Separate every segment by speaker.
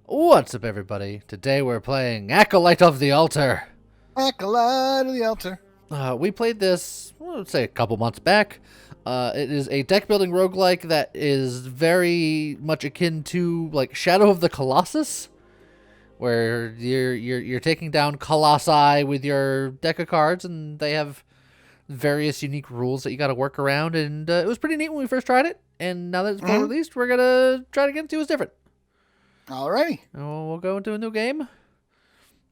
Speaker 1: What's up, everybody? Today we're playing Acolyte of the Altar.
Speaker 2: Acolyte of the altar.
Speaker 1: We played this, let's say, a couple months back. It is a deck building roguelike that is very much akin to like Shadow of the Colossus, where you're taking down colossi with your deck of cards, and they have various unique rules that you got to work around. And it was pretty neat when we first tried it. And now that it's full released, we're gonna try it again and see what's different.
Speaker 2: Alrighty.
Speaker 1: We'll go into a new game.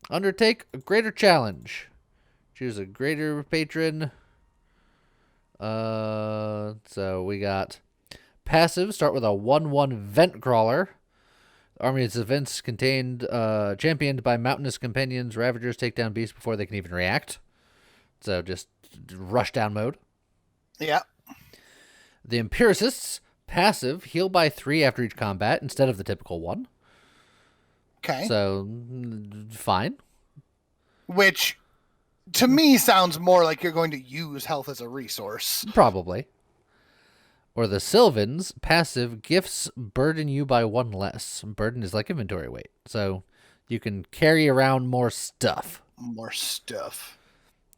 Speaker 1: Undertake a greater challenge. Choose a greater patron. So we got passive. Start with a 1/1 vent crawler. The army's events contained championed by mountainous companions. Ravagers take down beasts before they can even react. So just rush down mode.
Speaker 2: Yeah.
Speaker 1: The empiricists. Passive. Heal by 3 after each combat instead of the typical 1.
Speaker 2: Okay.
Speaker 1: So fine.
Speaker 2: Which, to me, sounds more like you're going to use health as a resource.
Speaker 1: Probably. Or the Sylvans, passive, gifts burden you by 1 less. Burden is like inventory weight. So you can carry around more stuff.
Speaker 2: More stuff.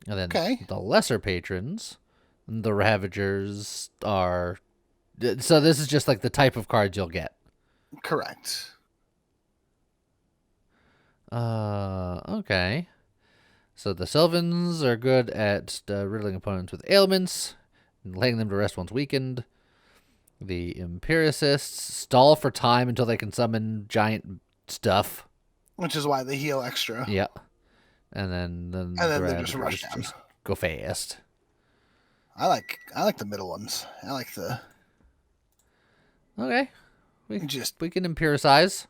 Speaker 1: And then the lesser patrons, the Ravagers are... So this is just like the type of cards you'll get.
Speaker 2: Correct.
Speaker 1: Okay. So the Sylvans are good at riddling opponents with ailments and laying them to rest once weakened. The Empiricists stall for time until they can summon giant stuff.
Speaker 2: Which is why they heal extra.
Speaker 1: Yeah. And then
Speaker 2: they just rush down.
Speaker 1: Just go fast.
Speaker 2: I like the middle ones. I like the...
Speaker 1: Okay. We can empiricize.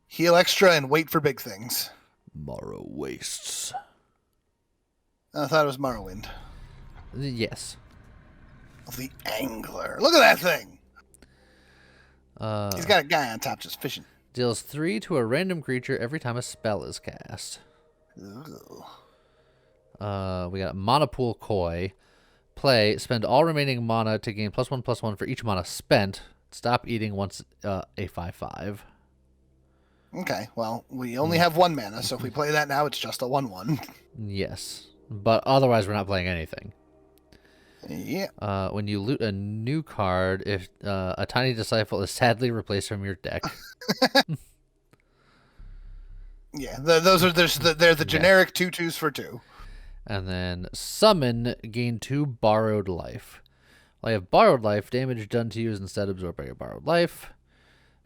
Speaker 2: Heal extra and wait for big things.
Speaker 1: Morrow Wastes.
Speaker 2: I thought it was Morrowind.
Speaker 1: Yes.
Speaker 2: The Angler. Look at that thing! He's got a guy on top just fishing.
Speaker 1: Deals 3 to a random creature every time a spell is cast.
Speaker 2: Ooh.
Speaker 1: We got Mana Pool Koi. Play, spend all remaining mana to gain +1/+1 for each mana spent. Stop eating once a 5/5.
Speaker 2: Okay, well, we only have 1 mana, so if we play that now, it's just a 1/1.
Speaker 1: Yes, but otherwise we're not playing anything.
Speaker 2: Yeah.
Speaker 1: When you loot a new card, if a tiny disciple is sadly replaced from your deck.
Speaker 2: Yeah, they're the generic 2/2s for 2.
Speaker 1: And then summon, gain 2 borrowed life. While you have borrowed life, damage done to you is instead absorbed by your borrowed life.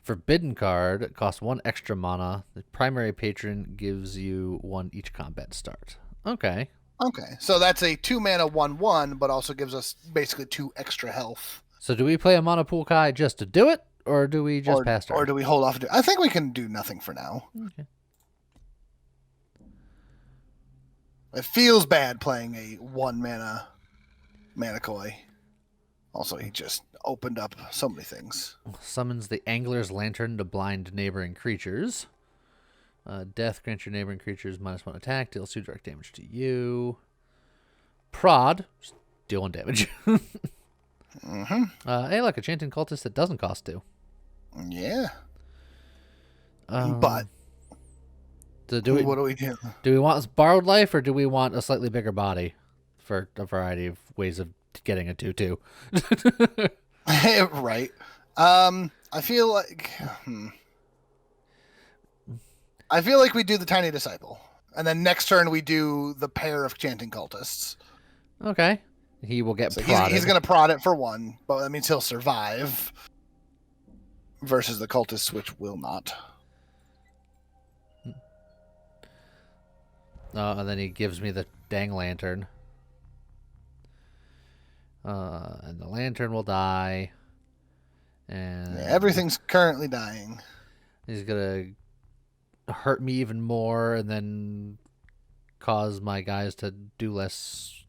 Speaker 1: Forbidden card costs 1 extra mana. The primary patron gives you 1 each combat start. Okay.
Speaker 2: Okay, so that's a 2 mana 1/1, but also gives us basically 2 extra health.
Speaker 1: So do we play a Mana Pool Kai just to do it, or do we just pass turn?
Speaker 2: Or do we hold off? I think we can do nothing for now.
Speaker 1: Okay.
Speaker 2: It feels bad playing a 1 mana Koi. Also, he just opened up so many things.
Speaker 1: Summons the Angler's Lantern to blind neighboring creatures. Death grants your neighboring creatures -1 attack. Deals 2 direct damage to you. Prod. Just deal 1 damage. Hey, look, a Chanting Cultist that doesn't cost 2.
Speaker 2: Yeah. But...
Speaker 1: So
Speaker 2: what do we do?
Speaker 1: Do we want borrowed life, or do we want a slightly bigger body for a variety of ways of getting a 2/2?
Speaker 2: Right. I feel like... I feel like we do the Tiny Disciple. And then next turn we do the pair of Chanting Cultists.
Speaker 1: Okay. He will get
Speaker 2: prodded. He's going to prod it for 1, but that means he'll survive. Versus the Cultists, which will not.
Speaker 1: And then he gives me the dang lantern. And the lantern will die. And
Speaker 2: yeah, everything's currently dying.
Speaker 1: He's going to hurt me even more and then cause my guys to do less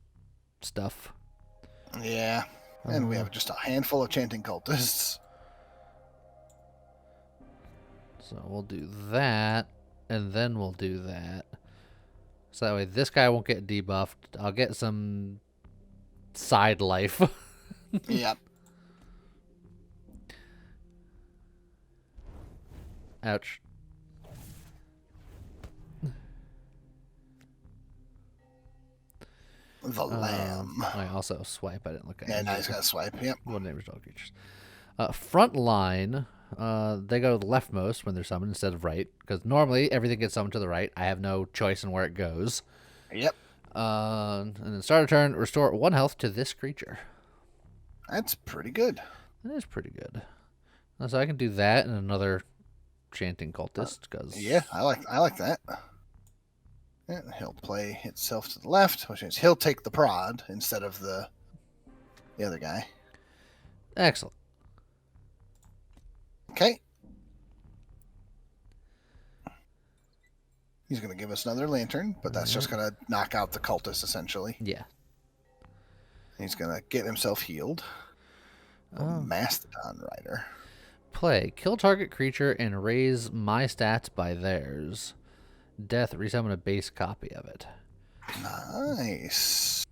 Speaker 1: stuff.
Speaker 2: Yeah. And we have just a handful of Chanting Cultists.
Speaker 1: So we'll do that. And then we'll do that. So that way this guy won't get debuffed. I'll get some side life.
Speaker 2: Yep.
Speaker 1: Ouch.
Speaker 2: The lamb.
Speaker 1: I also swipe. I didn't look at it.
Speaker 2: Yeah, now he's got to swipe. Yep.
Speaker 1: One name all creatures. Front line, they go leftmost when they're summoned instead of right, because normally everything gets summoned to the right. I have no choice in where it goes.
Speaker 2: Yep.
Speaker 1: And then start a turn, restore 1 health to this creature.
Speaker 2: That's pretty good.
Speaker 1: That is pretty good. So I can do that and another chanting cultist, because
Speaker 2: Yeah, I like that. Yeah, he'll play itself to the left, which means he'll take the prod instead of the other guy.
Speaker 1: Excellent.
Speaker 2: Okay. He's going to give us another lantern, but that's just going to knock out the cultist, essentially.
Speaker 1: Yeah.
Speaker 2: He's going to get himself healed. Mastodon Rider.
Speaker 1: Play. Kill target creature and raise my stats by theirs. Death, resummon a base copy of it.
Speaker 2: Nice.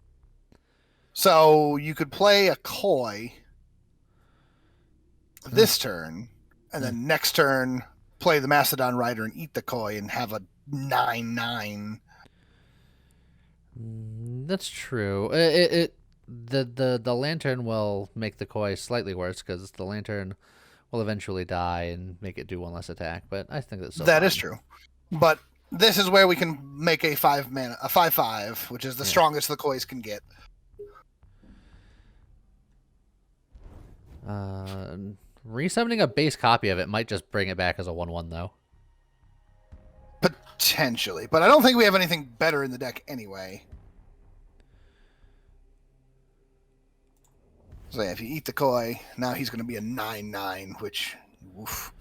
Speaker 2: So you could play a Koi this turn, and then next turn play the Mastodon Rider and eat the Koi and have a 9/9.
Speaker 1: That's true. The lantern will make the Koi slightly worse because the lantern will eventually die and make it do 1 less attack. But I think that's
Speaker 2: That is true. But this is where we can make a 5/5, which is the strongest the Kois can get.
Speaker 1: Resummoning a base copy of it might just bring it back as a 1/1 though.
Speaker 2: Potentially, but I don't think we have anything better in the deck anyway. So yeah, if you eat the Koi, now he's going to be a 9/9, which, oof.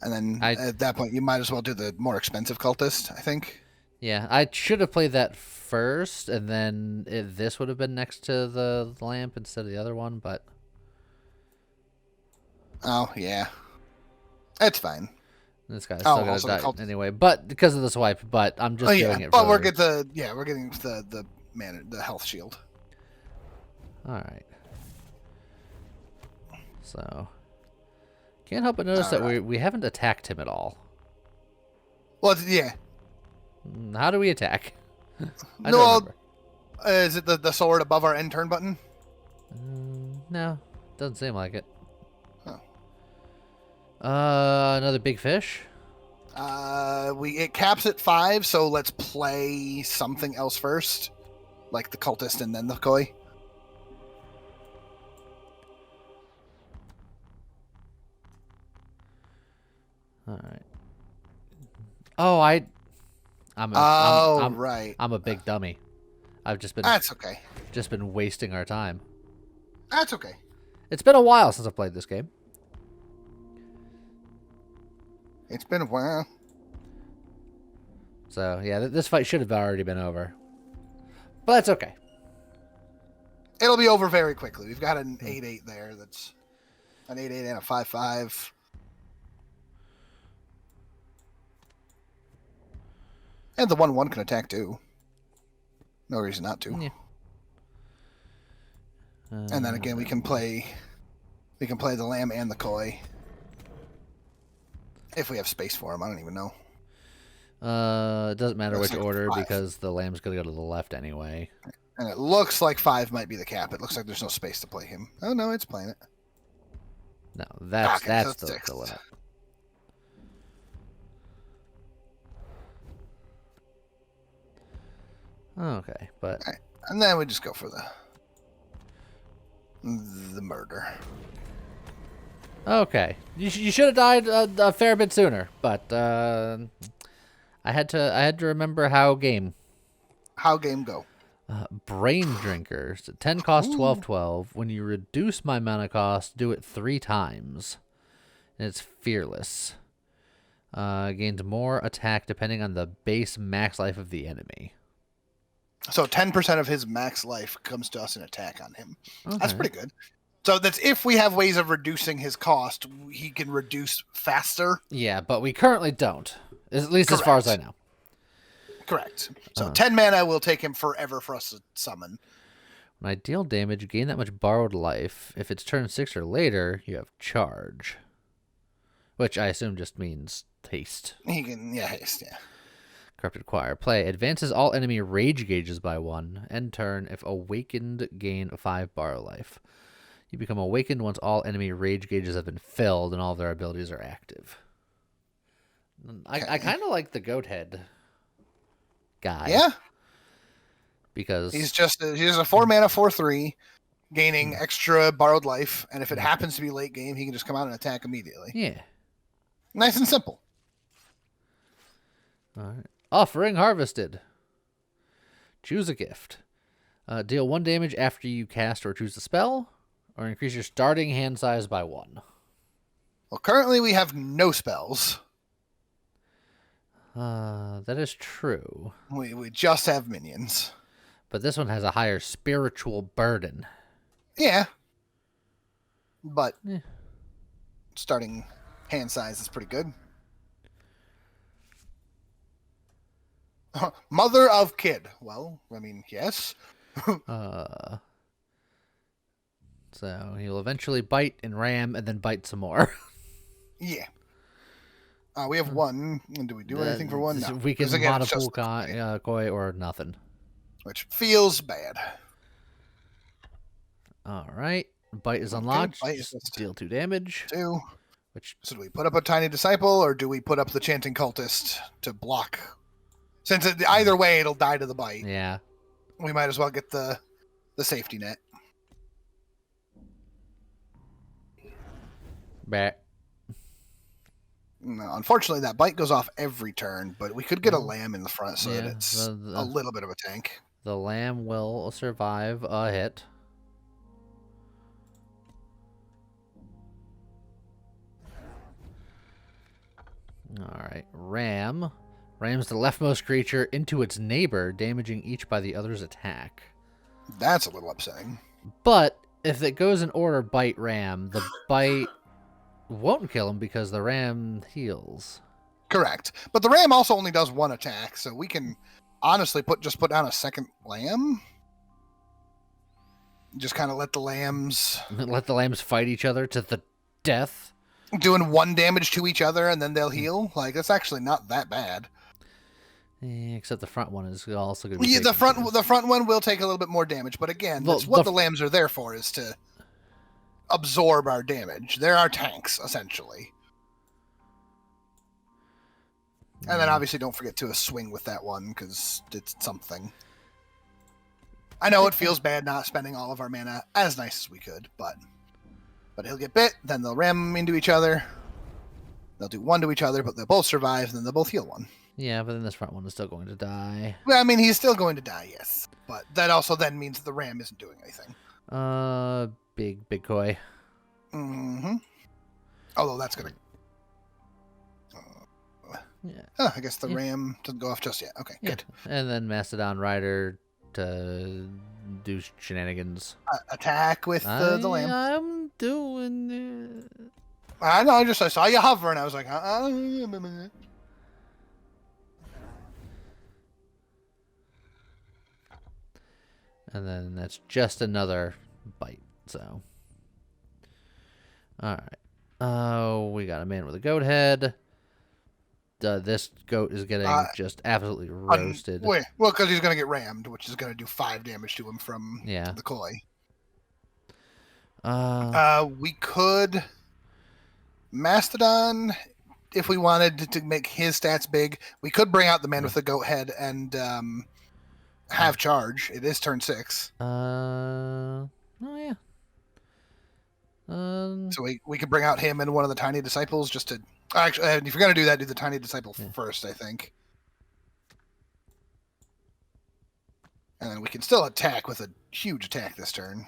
Speaker 2: And then at that point, you might as well do the more expensive cultist, I think.
Speaker 1: Yeah, I should have played that first, and then this would have been next to the lamp instead of the other one, but...
Speaker 2: Oh, yeah. It's fine.
Speaker 1: This guy's still going to die anyway, but because of the swipe, but I'm just doing it for...
Speaker 2: But we're getting the health shield.
Speaker 1: Alright. So... Can't help but notice that we haven't attacked him at all.
Speaker 2: Well, yeah.
Speaker 1: How do we attack? I
Speaker 2: don't
Speaker 1: remember.
Speaker 2: Is it the sword above our end turn button?
Speaker 1: No, doesn't seem like it.
Speaker 2: Oh.
Speaker 1: Another big fish?
Speaker 2: It caps at 5, so let's play something else first. Like the cultist and then the Koi.
Speaker 1: Alright. Oh, right. I'm a big dummy. I've just been...
Speaker 2: That's okay.
Speaker 1: Just been wasting our time.
Speaker 2: That's okay.
Speaker 1: It's been a while since I played this game.
Speaker 2: It's been a while.
Speaker 1: So, yeah, this fight should have already been over. But that's okay.
Speaker 2: It'll be over very quickly. We've got an 8/8 there that's an 8/8 and a 5/5. And the 1/1 can attack too. No reason not to.
Speaker 1: Yeah.
Speaker 2: And then again, we can play the lamb and the Koi. If we have space for them, I don't even know.
Speaker 1: It doesn't matter which order because the lamb's gonna go to the left anyway.
Speaker 2: And it looks like 5 might be the cap. It looks like there's no space to play him. Oh no, it's playing it.
Speaker 1: No, that's
Speaker 2: so
Speaker 1: the limit. Okay, but...
Speaker 2: Right. And then we just go for the murder.
Speaker 1: Okay. You should have died a fair bit sooner, but I had to remember how game
Speaker 2: go.
Speaker 1: Brain Drinkers. 10 cost 12/12. When you reduce my mana cost, do it 3 times. And it's fearless. Gains more attack depending on the base max life of the enemy.
Speaker 2: So 10% of his max life comes to us in attack on him. Okay. That's pretty good. So that's if we have ways of reducing his cost, he can reduce faster.
Speaker 1: Yeah, but we currently don't. At least Correct. As far as I know.
Speaker 2: Correct. So 10 mana will take him forever for us to summon.
Speaker 1: When I deal damage, gain that much borrowed life. If it's turn 6 or later, you have charge. which I assume just means haste.
Speaker 2: He can, yeah, haste, yeah.
Speaker 1: Corrupted Choir. Play. Advances all enemy rage gauges by 1. End turn. If awakened, gain 5 borrow life. You become awakened once all enemy rage gauges have been filled and all their abilities are active.
Speaker 2: Okay.
Speaker 1: I kind of like the goat head guy.
Speaker 2: Yeah.
Speaker 1: Because
Speaker 2: He's a 4-mana 4/3, gaining extra borrowed life, and if it happens to be late game, he can just come out and attack immediately.
Speaker 1: yeah.
Speaker 2: Nice and simple.
Speaker 1: All right. Offering harvested. Choose a gift. Deal 1 damage after you cast or choose a spell, or increase your starting hand size by 1.
Speaker 2: Well, currently we have no spells.
Speaker 1: That is true.
Speaker 2: We just have minions.
Speaker 1: But this one has a higher spiritual burden.
Speaker 2: Yeah. But
Speaker 1: Yeah.
Speaker 2: starting hand size is pretty good. Mother of kid. Well, I mean, yes.
Speaker 1: So he'll eventually bite and ram and then bite some more.
Speaker 2: Yeah. We have 1. Do we do anything for 1? No.
Speaker 1: We can monopool koi or nothing.
Speaker 2: Which feels bad.
Speaker 1: All right. Bite is unlocked.
Speaker 2: Bite is
Speaker 1: deal 2 damage.
Speaker 2: 2.
Speaker 1: Which...
Speaker 2: So do we put up a tiny disciple, or do we put up the chanting cultist to block? Since either way it'll die to the bite.
Speaker 1: Yeah.
Speaker 2: We might as well get the safety net.
Speaker 1: Bah.
Speaker 2: No, unfortunately, that bite goes off every turn, but we could get a lamb in the front so that it's a little bit of a tank.
Speaker 1: The lamb will survive a hit. Alright, ram. Rams the leftmost creature into its neighbor, damaging each by the other's attack.
Speaker 2: That's a little upsetting.
Speaker 1: But if it goes in order bite ram, the bite won't kill him because the ram heals.
Speaker 2: Correct. But the ram also only does 1 attack, so we can honestly put down a second lamb. Just kind of let the lambs
Speaker 1: fight each other to the death.
Speaker 2: Doing 1 damage to each other and then they'll heal. Like, that's actually not that bad.
Speaker 1: Yeah, except the front one is also going to be.
Speaker 2: Yeah, the front one will take a little bit more damage, but again, that's what the lambs are there for, is to absorb our damage. They're our tanks, essentially. And then obviously don't forget to swing with that one, because it's something. I know it feels bad not spending all of our mana as nice as we could, but he'll get bit, then they'll ram into each other. They'll do 1 to each other, but they'll both survive, and then they'll both heal 1.
Speaker 1: Yeah, but then this front one is still going to die.
Speaker 2: Well, I mean, he's still going to die, yes. But that also then means the ram isn't doing anything.
Speaker 1: Big koi.
Speaker 2: Mm-hmm. Although that's gonna...
Speaker 1: yeah.
Speaker 2: I guess the ram doesn't go off just yet. Okay, good.
Speaker 1: And then Mastodon Rider to do shenanigans.
Speaker 2: Attack with the lamb.
Speaker 1: I'm doing it.
Speaker 2: I know, I saw you hover, and I was like,
Speaker 1: And then that's just another bite, so. Alright. Oh, we got a man with a goat head. This goat is getting just absolutely roasted.
Speaker 2: Well, because he's going to get rammed, which is going to do 5 damage to him from the koi. We could Mastodon, if we wanted to make his stats big. We could bring out the man with the goat head and have charge. It is turn 6.
Speaker 1: Oh yeah.
Speaker 2: So we could bring out him and one of the tiny disciples just to. Actually, if you're gonna do that, do the tiny disciple first, I think. And then we can still attack with a huge attack this turn.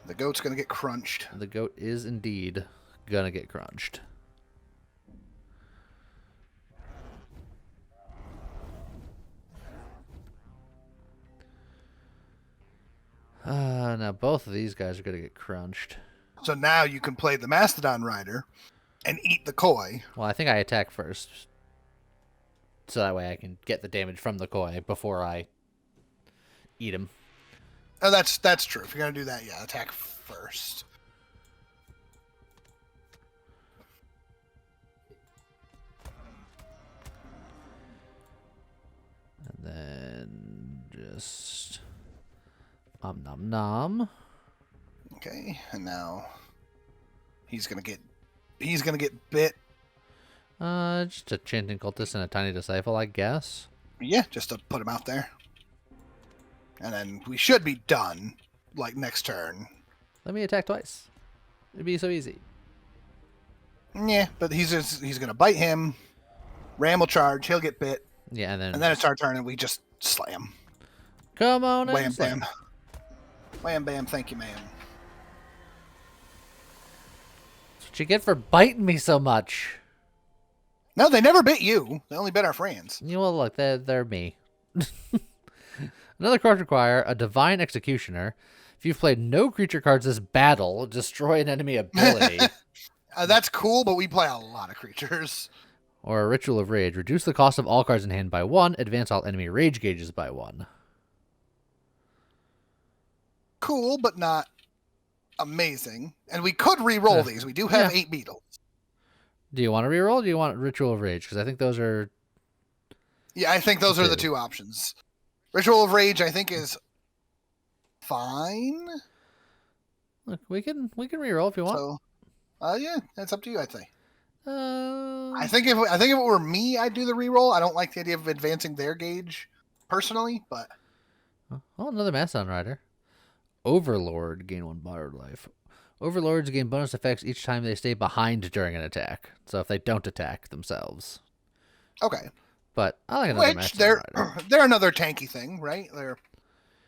Speaker 2: The goat's gonna get crunched.
Speaker 1: The goat is indeed gonna get crunched. Now both of these guys are gonna get crunched.
Speaker 2: So now you can play the Mastodon Rider and eat the koi.
Speaker 1: Well, I think I attack first. So that way I can get the damage from the koi before I eat him.
Speaker 2: Oh, that's true. If you're going to do that, yeah, attack first.
Speaker 1: then just nom nom nom.
Speaker 2: Okay, and now he's gonna get bit.
Speaker 1: Just a chanting cultist and a tiny disciple, I guess.
Speaker 2: Yeah, just to put him out there. And then we should be done, like, next turn.
Speaker 1: Let me attack twice. It'd be so easy.
Speaker 2: Yeah, but he's gonna bite him. Ram will charge. He'll get bit.
Speaker 1: Yeah, and then
Speaker 2: it's our turn, and we just slam.
Speaker 1: Come on,
Speaker 2: Wham bam, wham bam. Thank you, ma'am.
Speaker 1: That's what you get for biting me so much.
Speaker 2: No, they never bit you. They only bit our friends.
Speaker 1: You know, look, they're me. Another card require a Divine Executioner. If you've played no creature cards this battle, destroy an enemy ability.
Speaker 2: That's cool, but we play a lot of creatures.
Speaker 1: Or a Ritual of Rage. Reduce the cost of all cards in hand by 1. Advance all enemy rage gauges by 1.
Speaker 2: Cool, but not amazing. And we could re-roll these. We do have 8 beetles.
Speaker 1: Do you want to reroll? Or do you want Ritual of Rage? Because I think those are...
Speaker 2: Yeah, I think those are the 2 options. Ritual of Rage, I think, is fine.
Speaker 1: Look, we can reroll if you want.
Speaker 2: So, yeah, that's up to you, I'd say.
Speaker 1: I
Speaker 2: I think if it were me, I'd do the reroll. I don't like the idea of advancing their gauge, personally, but...
Speaker 1: Oh, another Mastodon Rider. Overlord, gain 1 borrowed life. Overlords gain bonus effects each time they stay behind during an attack. So if they don't attack themselves.
Speaker 2: Okay.
Speaker 1: But I like another Mastodon Rider.
Speaker 2: They're another tanky thing, right? They're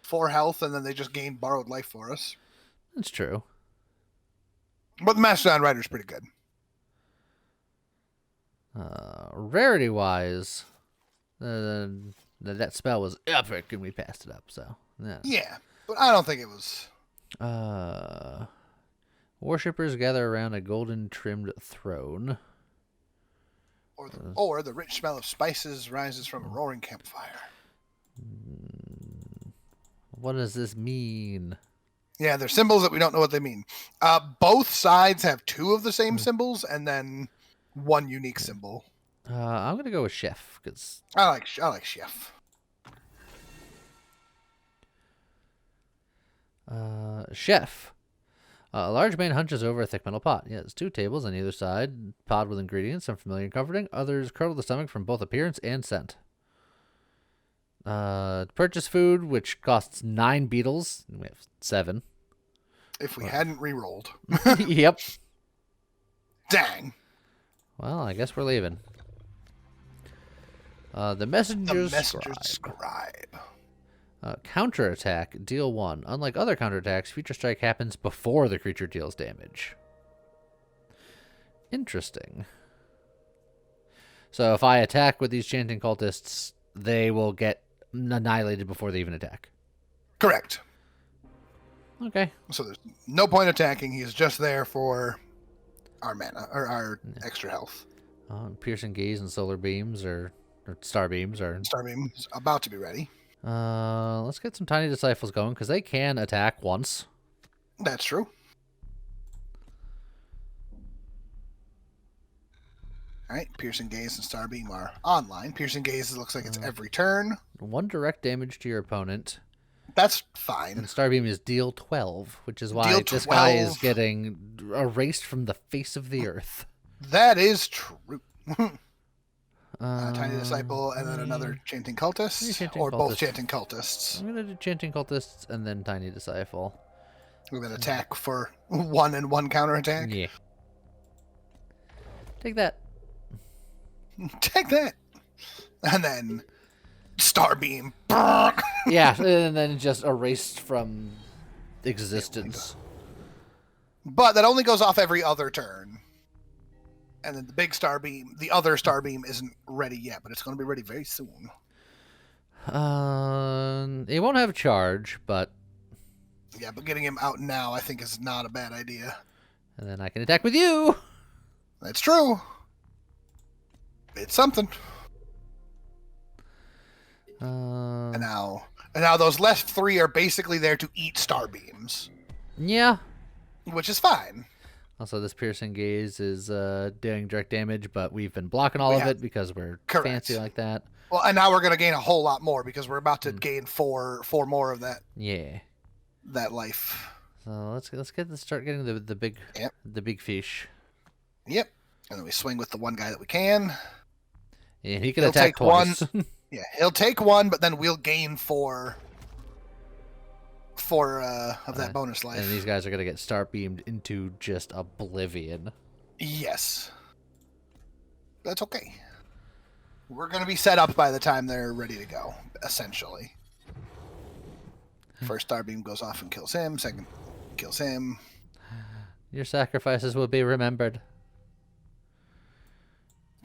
Speaker 2: 4 health, and then they just gain borrowed life for us.
Speaker 1: That's true.
Speaker 2: But the Mastodon Rider's pretty good.
Speaker 1: Rarity-wise, that spell was epic, and we passed it up. So
Speaker 2: yeah, but I don't think it was.
Speaker 1: Worshippers gather around a golden-trimmed throne.
Speaker 2: Or the rich smell of spices rises from a roaring campfire.
Speaker 1: What does this mean?
Speaker 2: Yeah, they're symbols that we don't know what they mean. Both sides have 2 of the same symbols, and then 1 unique symbol.
Speaker 1: I'm gonna go with Chef because
Speaker 2: I like Chef.
Speaker 1: Chef. A large man hunches over a thick metal pot. He has 2 tables on either side, pod with ingredients, some familiar and comforting. Others curdle the stomach from both appearance and scent. Purchase food, which costs 9 beetles. We have 7.
Speaker 2: If we hadn't re-rolled.
Speaker 1: Yep.
Speaker 2: Dang.
Speaker 1: Well, I guess we're leaving. The Messenger's
Speaker 2: Scribe.
Speaker 1: Counterattack, deal 1. Unlike other counterattacks, future strike happens before the creature deals damage. Interesting. So if I attack with these chanting cultists, they will get annihilated before they even attack.
Speaker 2: Correct.
Speaker 1: Okay.
Speaker 2: So there's no point attacking. He's just there for our mana, or our extra health.
Speaker 1: Piercing Gaze and Solar Beams, or Star Beams.
Speaker 2: Star Beam's about to be ready.
Speaker 1: Let's get some Tiny Disciples going, because they can attack once.
Speaker 2: That's true. All right, Piercing Gaze and Star Beam are online. Piercing Gaze looks like it's every turn.
Speaker 1: 1 direct damage to your opponent.
Speaker 2: That's fine.
Speaker 1: And Star Beam is deal 12, which is why this guy is getting erased from the face of the earth.
Speaker 2: That is true. Tiny Disciple and then another Chanting Cultist? Both Chanting Cultists?
Speaker 1: I'm going to do Chanting Cultists and then Tiny Disciple.
Speaker 2: We're going to attack for 1 and 1 counterattack?
Speaker 1: Yeah. Take that.
Speaker 2: Take that. And then Starbeam.
Speaker 1: Yeah, and then just erased from existence.
Speaker 2: But that only goes off every other turn. And then the big Starbeam, the other Starbeam isn't ready yet, but it's going to be ready very soon.
Speaker 1: It won't have charge, but...
Speaker 2: Yeah, but getting him out now I think is not a bad idea.
Speaker 1: And then I can attack with you!
Speaker 2: That's true. It's something. And now those last 3 are basically there to eat Starbeams.
Speaker 1: Yeah.
Speaker 2: Which is fine.
Speaker 1: Also, this Piercing Gaze is doing direct damage, but we've been blocking all of it because we're fancy like that.
Speaker 2: Well, and now we're going to gain a whole lot more because we're about to gain four more of that.
Speaker 1: Yeah.
Speaker 2: That life.
Speaker 1: So start getting the big fish.
Speaker 2: Yep. And then we swing with the one guy that we can.
Speaker 1: Yeah, he can attack twice.
Speaker 2: Yeah, he'll take one, but then we'll gain four of that bonus life.
Speaker 1: And these guys are gonna get star beamed into just oblivion.
Speaker 2: Yes. That's okay. We're gonna be set up by the time they're ready to go, essentially. First star beam goes off and kills him, second kills him.
Speaker 1: Your sacrifices will be remembered.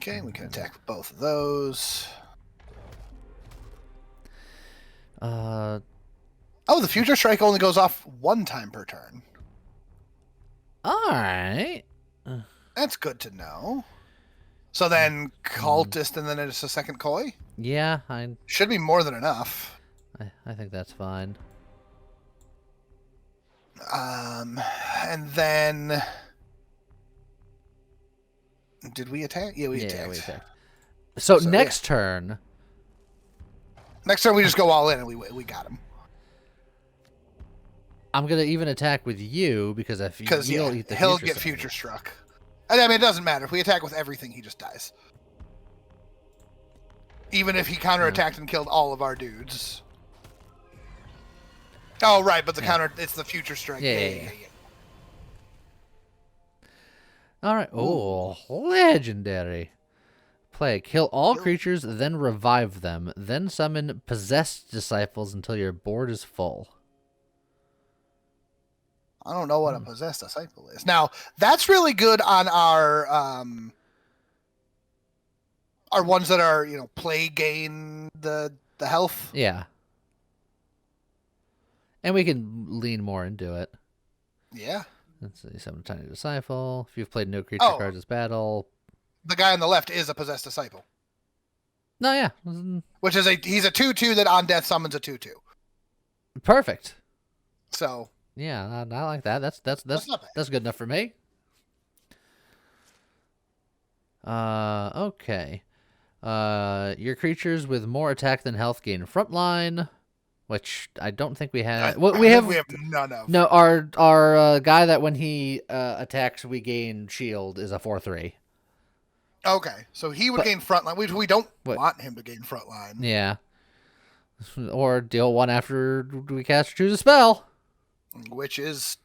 Speaker 2: Okay, we can attack with both of those. Oh, the future strike only goes off one time per turn.
Speaker 1: Alright.
Speaker 2: That's good to know. So then cultist and then it's a second koi?
Speaker 1: Yeah,
Speaker 2: should be more than enough.
Speaker 1: I think that's fine.
Speaker 2: And then did we attack? Yeah, we attacked.
Speaker 1: So next turn.
Speaker 2: Next turn we just go all in and we got him.
Speaker 1: I'm gonna even attack with you because if
Speaker 2: he'll get future struck. I mean, it doesn't matter. If we attack with everything, he just dies. Even if he counterattacked and killed all of our dudes. Oh, right, but the counter, it's the future strike. Yeah.
Speaker 1: All right. Oh, legendary. Play. Kill all creatures, then revive them. Then summon possessed disciples until your board is full.
Speaker 2: I don't know what a possessed disciple is. Now, that's really good on our ones that are, play gain the health.
Speaker 1: Yeah. And we can lean more into it.
Speaker 2: Yeah.
Speaker 1: Let's see, summon tiny disciple. If you've played no creature cards this battle.
Speaker 2: The guy on the left is a possessed disciple.
Speaker 1: No, yeah.
Speaker 2: Which is he's a 2/2 that on death summons a 2/2.
Speaker 1: Perfect.
Speaker 2: So
Speaker 1: yeah, I like that. That's
Speaker 2: not bad.
Speaker 1: That's good enough for me. Okay. Your creatures with more attack than health gain frontline, which I don't think we have. We have
Speaker 2: none of.
Speaker 1: No, our guy that when he attacks we gain shield is a 4/3.
Speaker 2: Okay, so he would gain frontline. We don't want him to gain frontline.
Speaker 1: Yeah. Or deal one after we cast or choose a spell.
Speaker 2: Which is,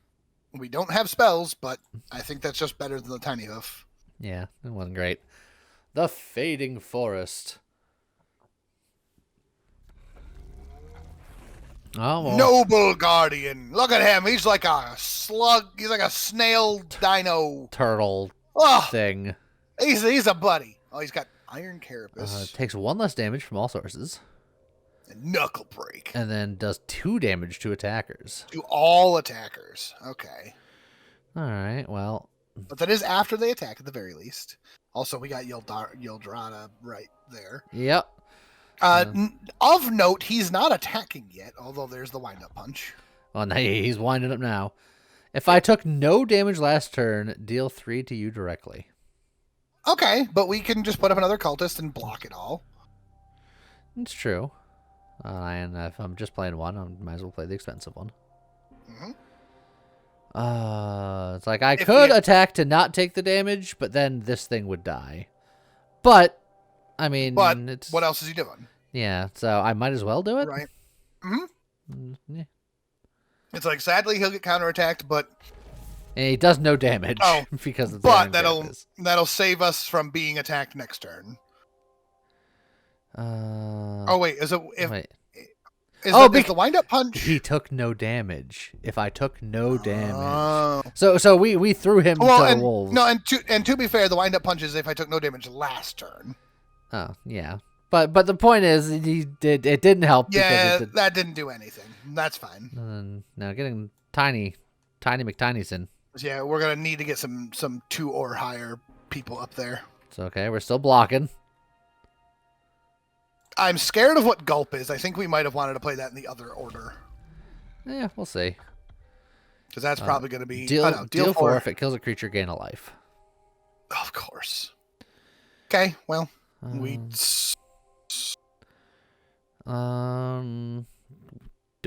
Speaker 2: we don't have spells, but I think that's just better than the tiny hoof.
Speaker 1: Yeah, it wasn't great. The Fading Forest. Oh, well.
Speaker 2: Noble Guardian. Look at him. He's like a slug. He's like a snail dino.
Speaker 1: Turtle thing.
Speaker 2: He's a buddy. Oh, he's got Iron Carapace.
Speaker 1: Takes one less damage from all sources.
Speaker 2: And Knuckle Break.
Speaker 1: And then does 2 damage to attackers.
Speaker 2: To all attackers. Okay.
Speaker 1: All right, well.
Speaker 2: But that is after they attack at the very least. Also, we got Yildrada right there.
Speaker 1: Yep.
Speaker 2: Of note, he's not attacking yet, although there's the wind-up punch.
Speaker 1: Well, no, he's winding up now. If I took no damage last turn, deal 3 to you directly.
Speaker 2: Okay, but we can just put up another cultist and block it all.
Speaker 1: It's true. And if I'm just playing one, I might as well play the expensive one.
Speaker 2: Mm-hmm.
Speaker 1: It's like I could attack to not take the damage, but then this thing would die. But, I mean...
Speaker 2: But what else is he doing?
Speaker 1: Yeah, so I might as well do it.
Speaker 2: Right. Mm-hmm.
Speaker 1: Yeah.
Speaker 2: It's like, sadly, he'll get counterattacked, but...
Speaker 1: And he does no damage because of the
Speaker 2: But that'll save us from being attacked next turn. Oh, wait, is it... Is the wind-up punch?
Speaker 1: He took no damage. If I took no damage, so we threw him to the wolves.
Speaker 2: No, and to be fair, the wind-up punch is if I took no damage last turn.
Speaker 1: Oh yeah, but the point is, it didn't help.
Speaker 2: Yeah, that didn't do anything. That's fine.
Speaker 1: And now getting tiny McTiny's in.
Speaker 2: Yeah, we're gonna need to get some 2 or higher people up there.
Speaker 1: It's okay. We're still blocking.
Speaker 2: I'm scared of what Gulp is. I think we might have wanted to play that in the other order.
Speaker 1: Yeah, we'll see.
Speaker 2: Because that's probably going to be...
Speaker 1: Deal 4 if it kills a creature, gain a life.
Speaker 2: Of course. Okay, well, we
Speaker 1: Do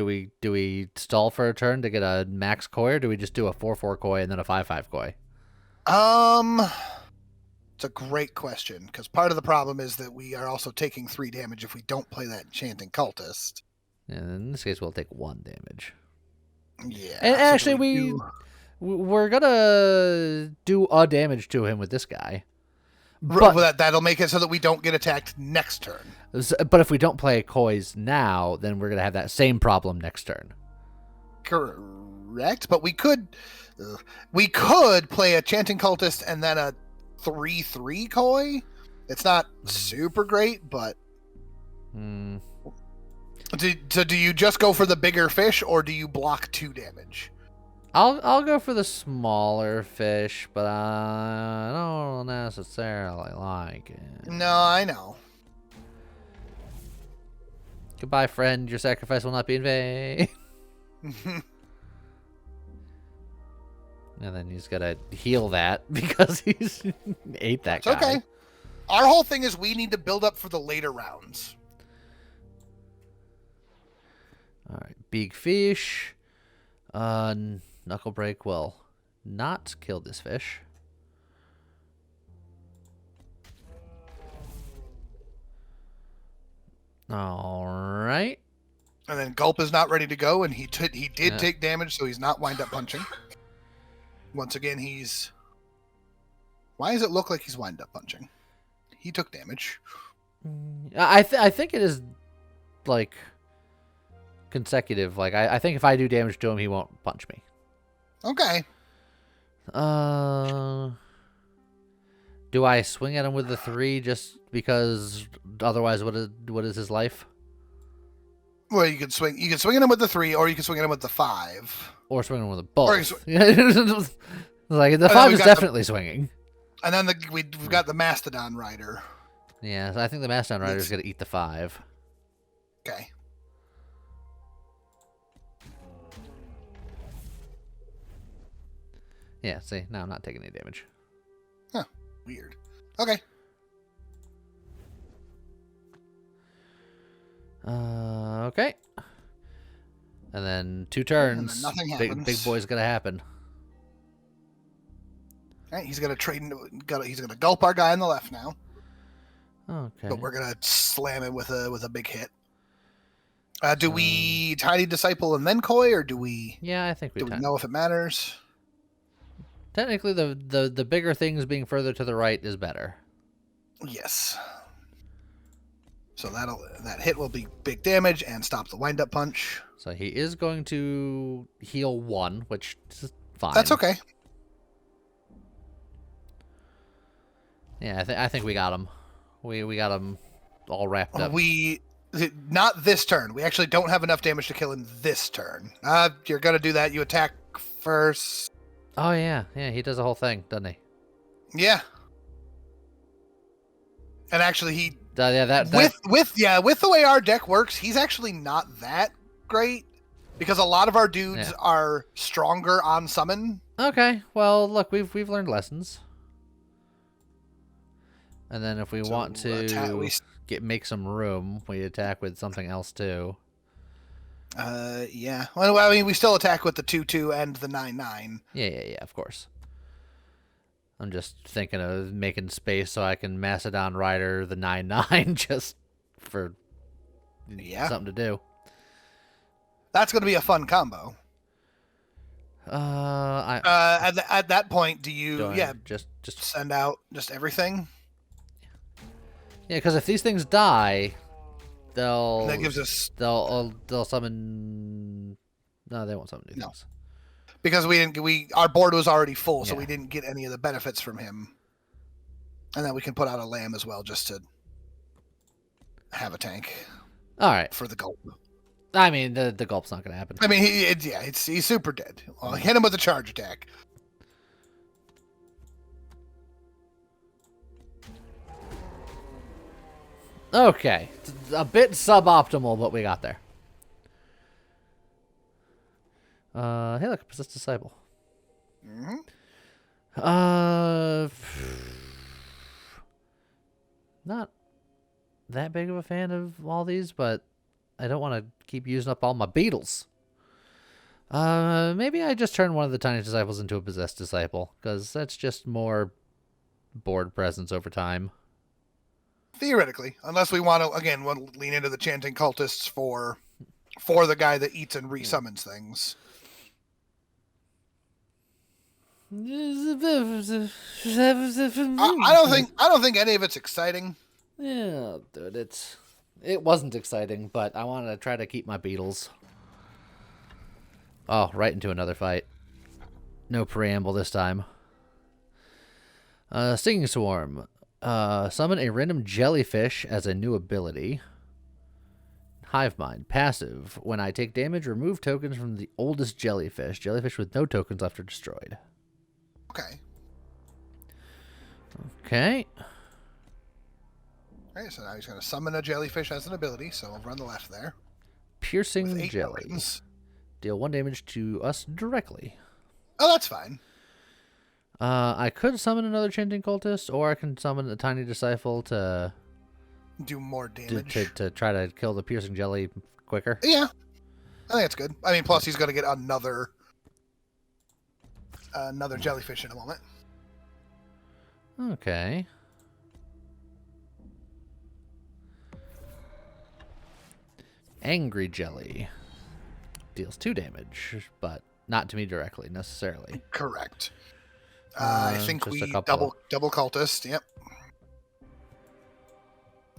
Speaker 1: we stall for a turn to get a max koi, or do we just do a 4/4 koi and then a 5/5 koi?
Speaker 2: It's a great question, because part of the problem is that we are also taking 3 damage if we don't play that enchanting cultist.
Speaker 1: And in this case, we'll take 1 damage.
Speaker 2: Yeah.
Speaker 1: And
Speaker 2: so
Speaker 1: actually, we're gonna do a damage to him with this guy. But
Speaker 2: that'll make it so that we don't get attacked next turn.
Speaker 1: But if we don't play kois now, then we're gonna have that same problem next turn.
Speaker 2: Correct, but we could play a chanting cultist and then a 3/3 koi. It's not super great, but do you just go for the bigger fish, or do you block 2 damage?
Speaker 1: I'll go for the smaller fish, but I don't necessarily like it.
Speaker 2: No, I know.
Speaker 1: Goodbye, friend. Your sacrifice will not be in vain. And then he's gotta heal that because he's ate that guy.
Speaker 2: Okay. Our whole thing is we need to build up for the later rounds.
Speaker 1: All right, big fish. Knuckle break will not kill this fish. All right.
Speaker 2: And then Gulp is not ready to go, and he did take damage, so he's not wind up punching. Once again, he's... Why does it look like he's wind up punching? He took damage.
Speaker 1: I think it is like consecutive. Like I think if I do damage to him, he won't punch me.
Speaker 2: Okay.
Speaker 1: Do I swing at him with the 3 just because otherwise what is his life?
Speaker 2: Well, you can swing at him with the 3, or you can swing at him with the 5.
Speaker 1: Or swing him with a both. Like the
Speaker 2: And
Speaker 1: 5 is definitely swinging.
Speaker 2: And then we've got the Mastodon Rider.
Speaker 1: Yeah, so I think the Mastodon Rider is going to eat the 5.
Speaker 2: Okay.
Speaker 1: Yeah, see, now I'm not taking any damage.
Speaker 2: Huh. Weird. Okay.
Speaker 1: Okay. And then 2 turns.
Speaker 2: Nothing happens.
Speaker 1: Big boy's going to happen.
Speaker 2: All right, he's gonna he's gonna gulp our guy on the left now.
Speaker 1: Okay.
Speaker 2: But we're gonna slam him with a big hit. Do we Tiny Disciple and then Koi, or do we?
Speaker 1: Yeah, I think we.
Speaker 2: Do we know if it matters?
Speaker 1: Technically, the bigger things being further to the right is better.
Speaker 2: Yes. So that hit will be big damage and stop the wind up punch.
Speaker 1: So he is going to heal 1, which is fine.
Speaker 2: That's okay.
Speaker 1: Yeah, I think we got him. We got him all wrapped up.
Speaker 2: Not this turn. We actually don't have enough damage to kill in this turn. You're gonna do that. You attack first.
Speaker 1: Oh yeah, he does the whole thing, doesn't he?
Speaker 2: Yeah. And actually, he with the way our deck works, he's actually not that great because a lot of our dudes are stronger on summon.
Speaker 1: Okay, well look, we've learned lessons. And then if we want to make some room, we attack with something else too.
Speaker 2: Yeah. Well, I mean, we still attack with the 2/2 and the 9/9.
Speaker 1: Yeah, of course. I'm just thinking of making space so I can Mastodon Rider the 9/9 just for something to do.
Speaker 2: That's going to be a fun combo. At that point, do you just send out just everything?
Speaker 1: Yeah, because if these things die, they'll summon. No, they won't summon new things.
Speaker 2: Because our board was already full, so we didn't get any of the benefits from him. And then we can put out a lamb as well, just to have a tank.
Speaker 1: All right.
Speaker 2: For the gulp.
Speaker 1: I mean, the gulp's not going to happen.
Speaker 2: I mean, he's super dead. I'll hit him with a charge attack.
Speaker 1: Okay, it's a bit suboptimal, but we got there. Hey, look, Possessed Disciple.
Speaker 2: Mm-hmm.
Speaker 1: Not that big of a fan of all these, but I don't want to keep using up all my beetles. Maybe I just turn one of the tiny disciples into a possessed disciple, because that's just more board presence over time.
Speaker 2: Theoretically, unless we want to lean into the chanting cultists for the guy that eats and resummons things. I don't think any of it's exciting.
Speaker 1: Yeah, dude, it wasn't exciting, but I wanted to try to keep my beetles. Oh, right into another fight. No preamble this time. Stinging Swarm. Summon a random jellyfish as a new ability. Hive Mind. Passive. When I take damage, remove tokens from the oldest jellyfish. Jellyfish with no tokens left are destroyed.
Speaker 2: Okay.
Speaker 1: Okay.
Speaker 2: Alright, so now he's going to summon a jellyfish as an ability, so over on the left there.
Speaker 1: Piercing
Speaker 2: With 8
Speaker 1: Jelly.
Speaker 2: tokens.
Speaker 1: Deal 1 damage to us directly.
Speaker 2: Oh, that's fine.
Speaker 1: I could summon another chanting cultist, or I can summon a tiny disciple to
Speaker 2: Do more damage.
Speaker 1: to try to kill the piercing jelly quicker.
Speaker 2: Yeah. I think it's good. I mean, plus he's going to get another jellyfish in a moment.
Speaker 1: Okay. Angry Jelly. Deals 2 damage, but not to me directly, necessarily.
Speaker 2: Correct. I think
Speaker 1: just
Speaker 2: we
Speaker 1: a couple.
Speaker 2: double cultist, yep.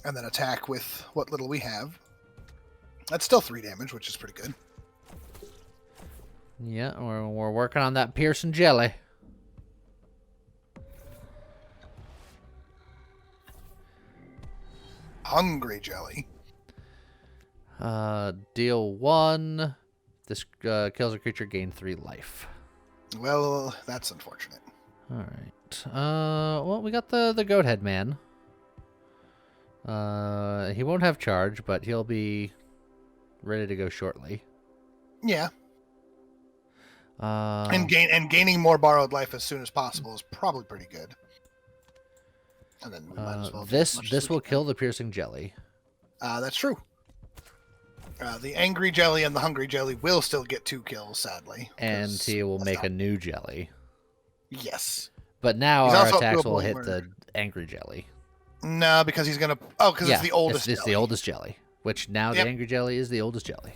Speaker 2: And then attack with what little we have. That's still 3 damage, which is pretty good.
Speaker 1: Yeah, we're working on that piercing jelly.
Speaker 2: Hungry Jelly.
Speaker 1: Deal 1. This kills a creature, gain 3 life.
Speaker 2: Well, that's unfortunate.
Speaker 1: All right. Well, we got the goat head man. He won't have charge, but he'll be ready to go shortly.
Speaker 2: Yeah. And gaining more borrowed life as soon as possible is probably pretty good. And then we might as well.
Speaker 1: This will kill the piercing jelly.
Speaker 2: That's true. The angry jelly and the hungry jelly will still get 2 kills, sadly.
Speaker 1: And he will make a new jelly.
Speaker 2: Yes.
Speaker 1: But now
Speaker 2: He's
Speaker 1: our
Speaker 2: also
Speaker 1: attacks
Speaker 2: doable
Speaker 1: will hit
Speaker 2: where-
Speaker 1: the angry jelly.
Speaker 2: No, because he's gonna. Oh, because it's the oldest.
Speaker 1: It's the oldest jelly. Which now
Speaker 2: Yep.
Speaker 1: the angry jelly is the oldest jelly.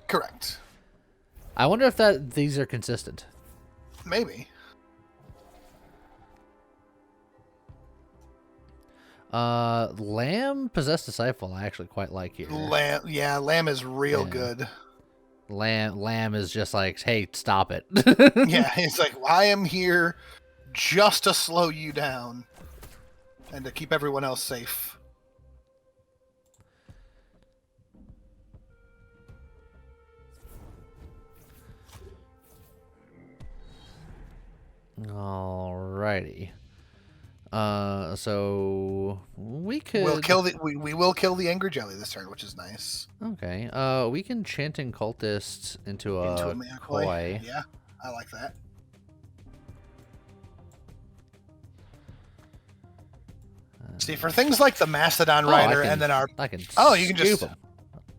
Speaker 2: Correct.
Speaker 1: I wonder if these are consistent.
Speaker 2: Maybe.
Speaker 1: Lamb possessed disciple I actually quite like here.
Speaker 2: Lamb is real
Speaker 1: Yeah.
Speaker 2: good.
Speaker 1: Lamb is just like, hey, stop it.
Speaker 2: Yeah, it's like, I am here just to slow you down and to keep everyone else safe.
Speaker 1: Alrighty. So we could.
Speaker 2: We will kill the angry jelly this turn, which is nice.
Speaker 1: Okay. We can chanting cultist into a koi.
Speaker 2: Yeah, I like that. See, for things like the Mastodon Rider and then our...
Speaker 1: I can
Speaker 2: you can just...
Speaker 1: scoop 'em.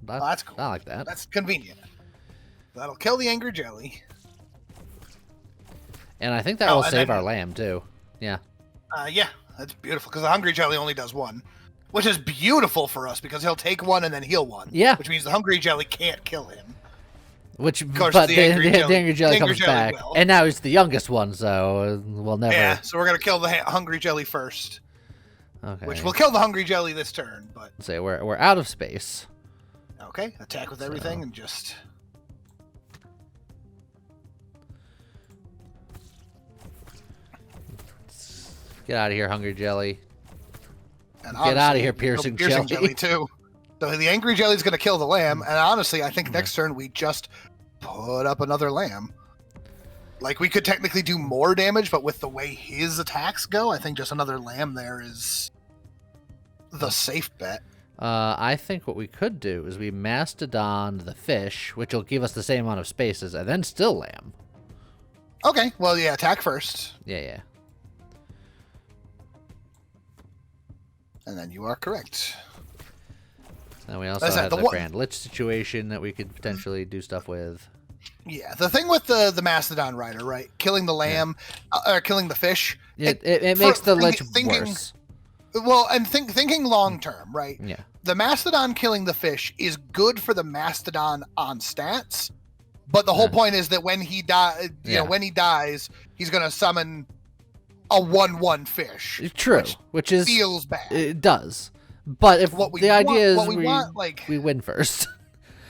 Speaker 2: that's cool.
Speaker 1: I like that.
Speaker 2: That's convenient. That'll kill the angry jelly.
Speaker 1: And I think that will save our lamb, too. Yeah.
Speaker 2: Yeah, that's beautiful, because the hungry jelly only does 1. Which is beautiful for us, because he'll take 1 and then heal 1.
Speaker 1: Yeah.
Speaker 2: Which means the hungry jelly can't kill him.
Speaker 1: But
Speaker 2: the
Speaker 1: angry jelly comes back.
Speaker 2: will.
Speaker 1: And now he's the youngest one, so we'll never...
Speaker 2: Yeah, so we're going to kill the hungry jelly first.
Speaker 1: Okay.
Speaker 2: Which will kill the hungry jelly this turn, but...
Speaker 1: Say we're out of space.
Speaker 2: Okay, attack with everything and just...
Speaker 1: Get out of here, hungry jelly.
Speaker 2: And
Speaker 1: Get out of here, piercing jelly.
Speaker 2: too. So the angry jelly's going to kill the lamb, and honestly, I think next turn we just put up another lamb. Like, we could technically do more damage, but with the way his attacks go, I think just another lamb there is the safe bet.
Speaker 1: I think what we could do is we Mastodon the fish, which will give us the same amount of spaces, and then still lamb.
Speaker 2: Okay, well, yeah, attack first.
Speaker 1: Yeah.
Speaker 2: And then you are correct.
Speaker 1: And we also
Speaker 2: As I said,
Speaker 1: have
Speaker 2: the
Speaker 1: the
Speaker 2: one-
Speaker 1: Grand Lich situation that we could potentially do stuff with.
Speaker 2: Yeah, the thing with the Mastodon Rider, right? Killing the lamb, or killing the fish.
Speaker 1: It makes the Lich
Speaker 2: thinking,
Speaker 1: worse.
Speaker 2: Well, and thinking long term, right?
Speaker 1: Yeah.
Speaker 2: The Mastodon killing the fish is good for the Mastodon on stats, but the whole point is that when he when he dies, he's gonna summon a 1/1 fish.
Speaker 1: True, which is
Speaker 2: feels bad.
Speaker 1: It does, but if the idea is we win first.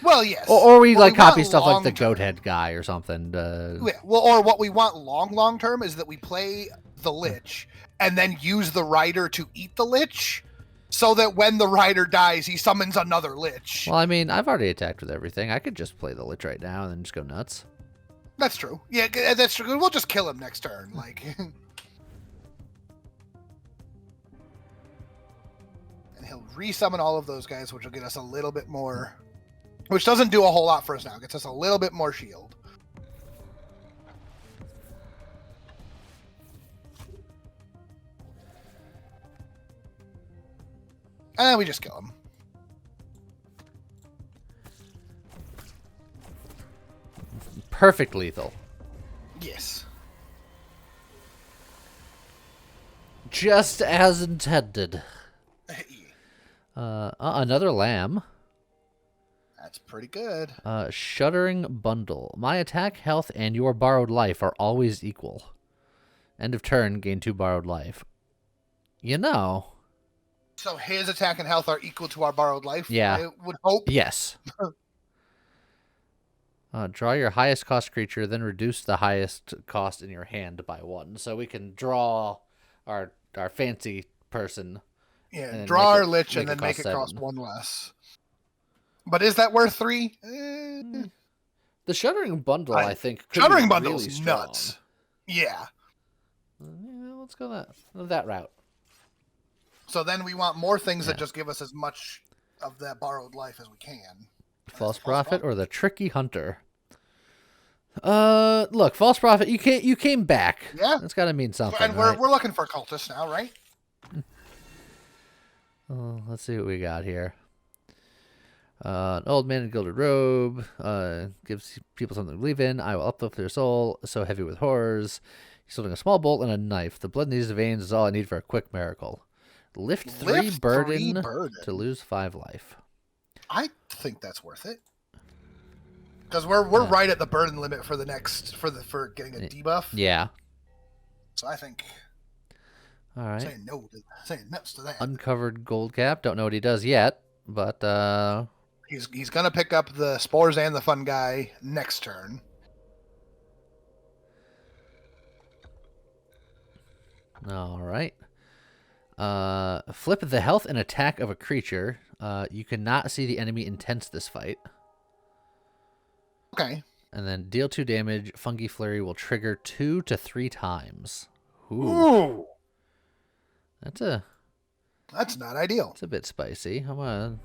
Speaker 2: Well, yes.
Speaker 1: Or we copy stuff like the goat head guy or something.
Speaker 2: Yeah, well, or what we want long term is that we play the Lich and then use the Rider to eat the Lich, so that when the Rider dies, he summons another Lich.
Speaker 1: Well, I mean, I've already attacked with everything. I could just play the Lich right now and then just go nuts.
Speaker 2: That's true. Yeah, that's true. We'll just kill him next turn. And he'll resummon all of those guys, which will get us a little bit more. Which doesn't do a whole lot for us now. It gets us a little bit more shield. And we just kill him.
Speaker 1: Perfect lethal.
Speaker 2: Yes.
Speaker 1: Just as intended. Another lamb.
Speaker 2: That's pretty good.
Speaker 1: Shuddering Bundle. My attack, health, and your borrowed life are always equal. End of turn, gain 2 borrowed life. You know.
Speaker 2: So his attack and health are equal to our borrowed life?
Speaker 1: Yeah.
Speaker 2: I would hope.
Speaker 1: Yes. Draw your highest cost creature, then reduce the highest cost in your hand by 1. So we can draw our fancy person.
Speaker 2: Yeah, draw our Lich and then make it cost 1 less. But is that worth 3?
Speaker 1: The Shuddering Bundle, I think, could
Speaker 2: Shuddering
Speaker 1: be
Speaker 2: Bundle
Speaker 1: really
Speaker 2: is
Speaker 1: strong.
Speaker 2: nuts. Yeah.
Speaker 1: Let's go that route.
Speaker 2: So then we want more things that just give us as much of that borrowed life as we can.
Speaker 1: False Prophet or the Tricky Hunter. Look, False Prophet, you came back.
Speaker 2: Yeah.
Speaker 1: That's got to mean something.
Speaker 2: And
Speaker 1: right?
Speaker 2: we're looking for cultists now, right?
Speaker 1: Let's see what we got here. An old man in gilded robe gives people something to believe in. I will uplift their soul, so heavy with horrors. He's holding a small bolt and a knife. The blood in these veins is all I need for a quick miracle. Lift 3 burden to lose 5 life.
Speaker 2: I think that's worth it. Because we're right at the burden limit for the next for getting a debuff.
Speaker 1: Yeah.
Speaker 2: So I think.
Speaker 1: All right.
Speaker 2: Saying nuts to that.
Speaker 1: Uncovered gold cap. Don't know what he does yet, but
Speaker 2: he's gonna pick up the spores and the fun guy next turn.
Speaker 1: All right. Flip the health and attack of a creature. You cannot see the enemy intents this fight.
Speaker 2: Okay.
Speaker 1: And then deal 2 damage. Fungi Flurry will trigger 2 to 3 times.
Speaker 2: Ooh.
Speaker 1: That's
Speaker 2: not ideal.
Speaker 1: It's a bit spicy. I'm gonna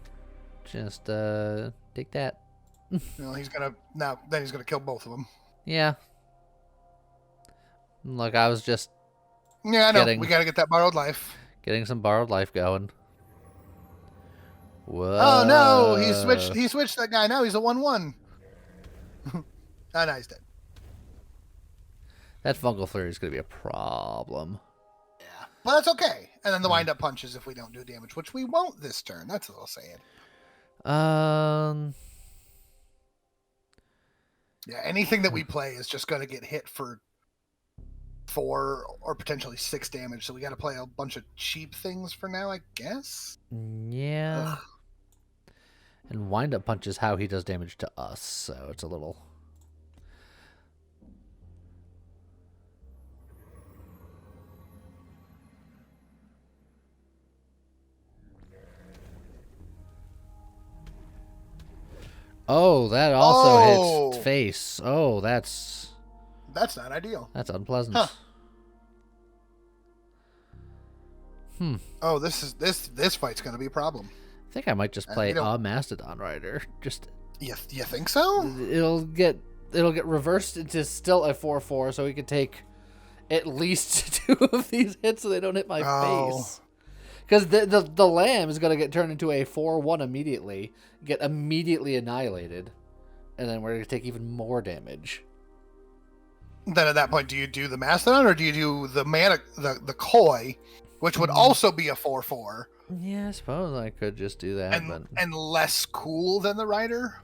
Speaker 1: just take that.
Speaker 2: He's gonna kill both of them.
Speaker 1: Yeah. Look, I was just
Speaker 2: I know. We gotta get that borrowed life.
Speaker 1: Getting some borrowed life going. Whoa.
Speaker 2: Oh no, he switched that guy. Now he's a 1/1. Oh, no, he's dead.
Speaker 1: That fungal flurry is gonna be a problem.
Speaker 2: Yeah. But that's okay. And then the wind up punches if we don't do damage, which we won't this turn. That's a little sad. Yeah, anything that we play is just gonna get hit for 4 or potentially 6 damage, so we got to play a bunch of cheap things for now, I guess.
Speaker 1: Yeah. Ugh. And wind up punch is how he does damage to us, so it's a little. Oh, that also hits face. Oh, that's
Speaker 2: not ideal.
Speaker 1: That's unpleasant.
Speaker 2: Huh.
Speaker 1: Oh,
Speaker 2: this fight's gonna be a problem.
Speaker 1: I think I might just play a Mastodon Rider. Just
Speaker 2: you think so?
Speaker 1: It'll get reversed into still a 4/4, so we can take at least 2 of these hits so they don't hit my face. Because the lamb is going to get turned into a 4/1 immediately, get immediately annihilated, and then we're going to take even more damage.
Speaker 2: Then at that point, do you do the Mastodon or do you do the the Koi, which would also be a 4/4?
Speaker 1: Yeah, I suppose I could just do that,
Speaker 2: and less cool than the Rider.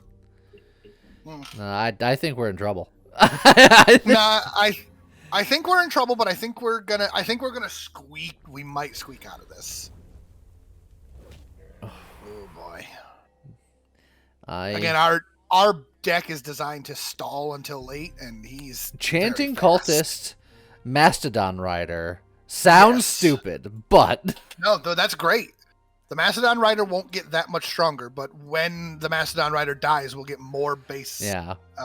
Speaker 1: No, I think we're in trouble.
Speaker 2: Nah, I think we're in trouble, but I think we're gonna squeak. We might squeak out of this. Oh boy! Again, our deck is designed to stall until late, and he's
Speaker 1: Chanting Cultist, Mastodon Rider sounds stupid, but
Speaker 2: no, that's great. The Mastodon Rider won't get that much stronger, but when the Mastodon Rider dies, we'll get more base,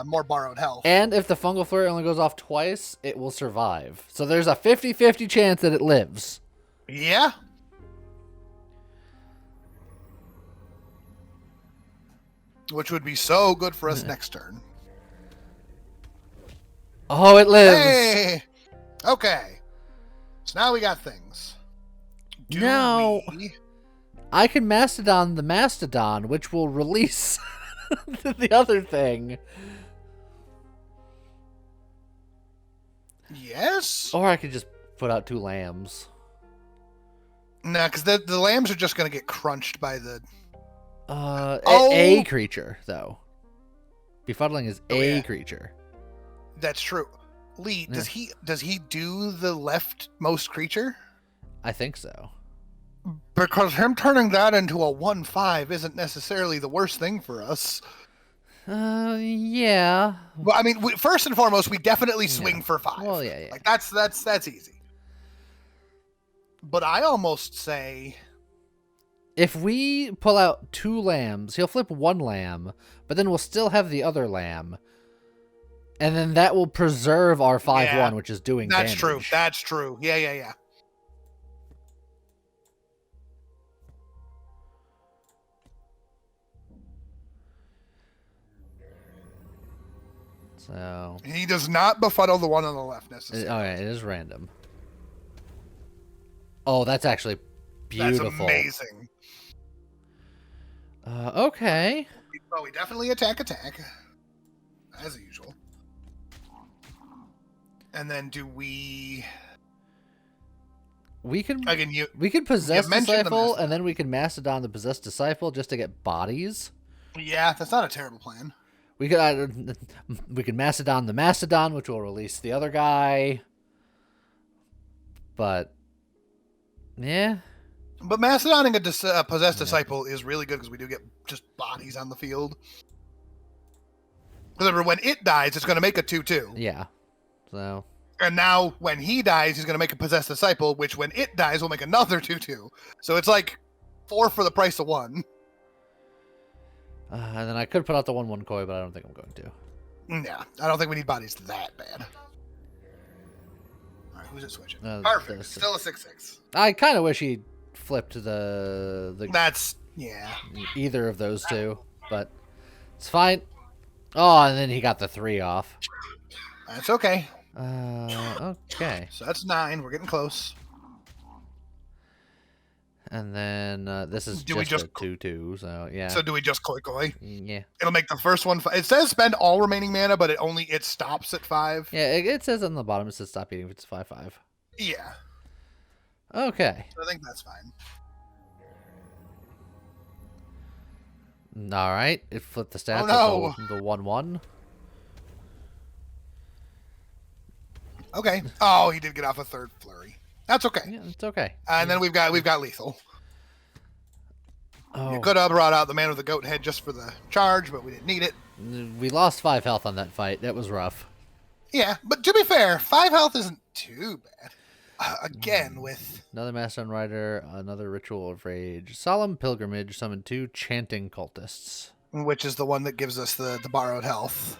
Speaker 2: more borrowed health.
Speaker 1: And if the Fungal Flurry only goes off twice, it will survive. So there's a 50-50 chance that it lives.
Speaker 2: Yeah. Which would be so good for us next turn.
Speaker 1: Oh, it lives.
Speaker 2: Hey! Okay. So now we got things.
Speaker 1: I can Mastodon the Mastodon, which will release the other thing.
Speaker 2: Yes?
Speaker 1: Or I could just put out 2 lambs.
Speaker 2: No, because the lambs are just going to get crunched by the...
Speaker 1: A creature, though. Befuddling is a creature.
Speaker 2: That's true. Lee, does he do the leftmost creature?
Speaker 1: I think so.
Speaker 2: Because him turning that into a 1/5 isn't necessarily the worst thing for us.
Speaker 1: Yeah.
Speaker 2: Well, I mean, first and foremost, we definitely swing for 5.
Speaker 1: Well, yeah.
Speaker 2: Like that's easy. But I almost say,
Speaker 1: if we pull out 2 lambs, he'll flip 1 lamb, but then we'll still have the other lamb. And then that will preserve our 5/1, which is doing damage.
Speaker 2: That's true. That's true. Yeah.
Speaker 1: So
Speaker 2: he does not befuddle the one on the left necessarily.
Speaker 1: Oh, yeah, it is random. Oh, that's actually beautiful.
Speaker 2: That's amazing.
Speaker 1: Okay.
Speaker 2: Oh, we definitely attack, as usual. And then do we?
Speaker 1: We can
Speaker 2: again.
Speaker 1: We can possess Disciple, and then we can Mastodon the possessed Disciple just to get bodies.
Speaker 2: Yeah, that's not a terrible plan.
Speaker 1: We can Mastodon the Mastodon, which will release the other guy. But yeah.
Speaker 2: But Macedoning a possessed Disciple is really good because we do get just bodies on the field. Remember, when it dies, it's going to make a 2/2.
Speaker 1: Yeah. So.
Speaker 2: And now, when he dies, he's going to make a possessed Disciple, which when it dies will make another 2/2. So it's like 4 for the price of 1.
Speaker 1: And then I could put out the 1/1 Koi, but I don't think I'm going to.
Speaker 2: Yeah, I don't think we need bodies that bad. All right, who's it switching? Perfect. Still a 6/6.
Speaker 1: I kind of wish he flipped the.
Speaker 2: That's
Speaker 1: either of those two, but it's fine. Oh, and then he got the 3 off.
Speaker 2: That's okay.
Speaker 1: Okay.
Speaker 2: So that's 9. We're getting close.
Speaker 1: And then this is just a 2/2, so yeah.
Speaker 2: So do we just Koi?
Speaker 1: Yeah.
Speaker 2: It'll make the first one. It says spend all remaining mana, but it stops at 5.
Speaker 1: Yeah, it says on the bottom, it says stop eating if it's 5/5.
Speaker 2: Yeah.
Speaker 1: Okay.
Speaker 2: So I think that's fine.
Speaker 1: All right. It flipped the stats of the 1/1.
Speaker 2: Okay. Oh, he did get off a 3rd flurry. That's okay.
Speaker 1: Yeah, it's okay.
Speaker 2: And then we've got lethal.
Speaker 1: Oh.
Speaker 2: You could have brought out the man with the goat head just for the charge, but we didn't need it.
Speaker 1: We lost 5 health on that fight. That was rough.
Speaker 2: Yeah, but to be fair, 5 health isn't too bad. Again, with
Speaker 1: another Mastodon Rider, another Ritual of Rage, Solemn Pilgrimage, summon 2 Chanting Cultists,
Speaker 2: which is the one that gives us the borrowed health,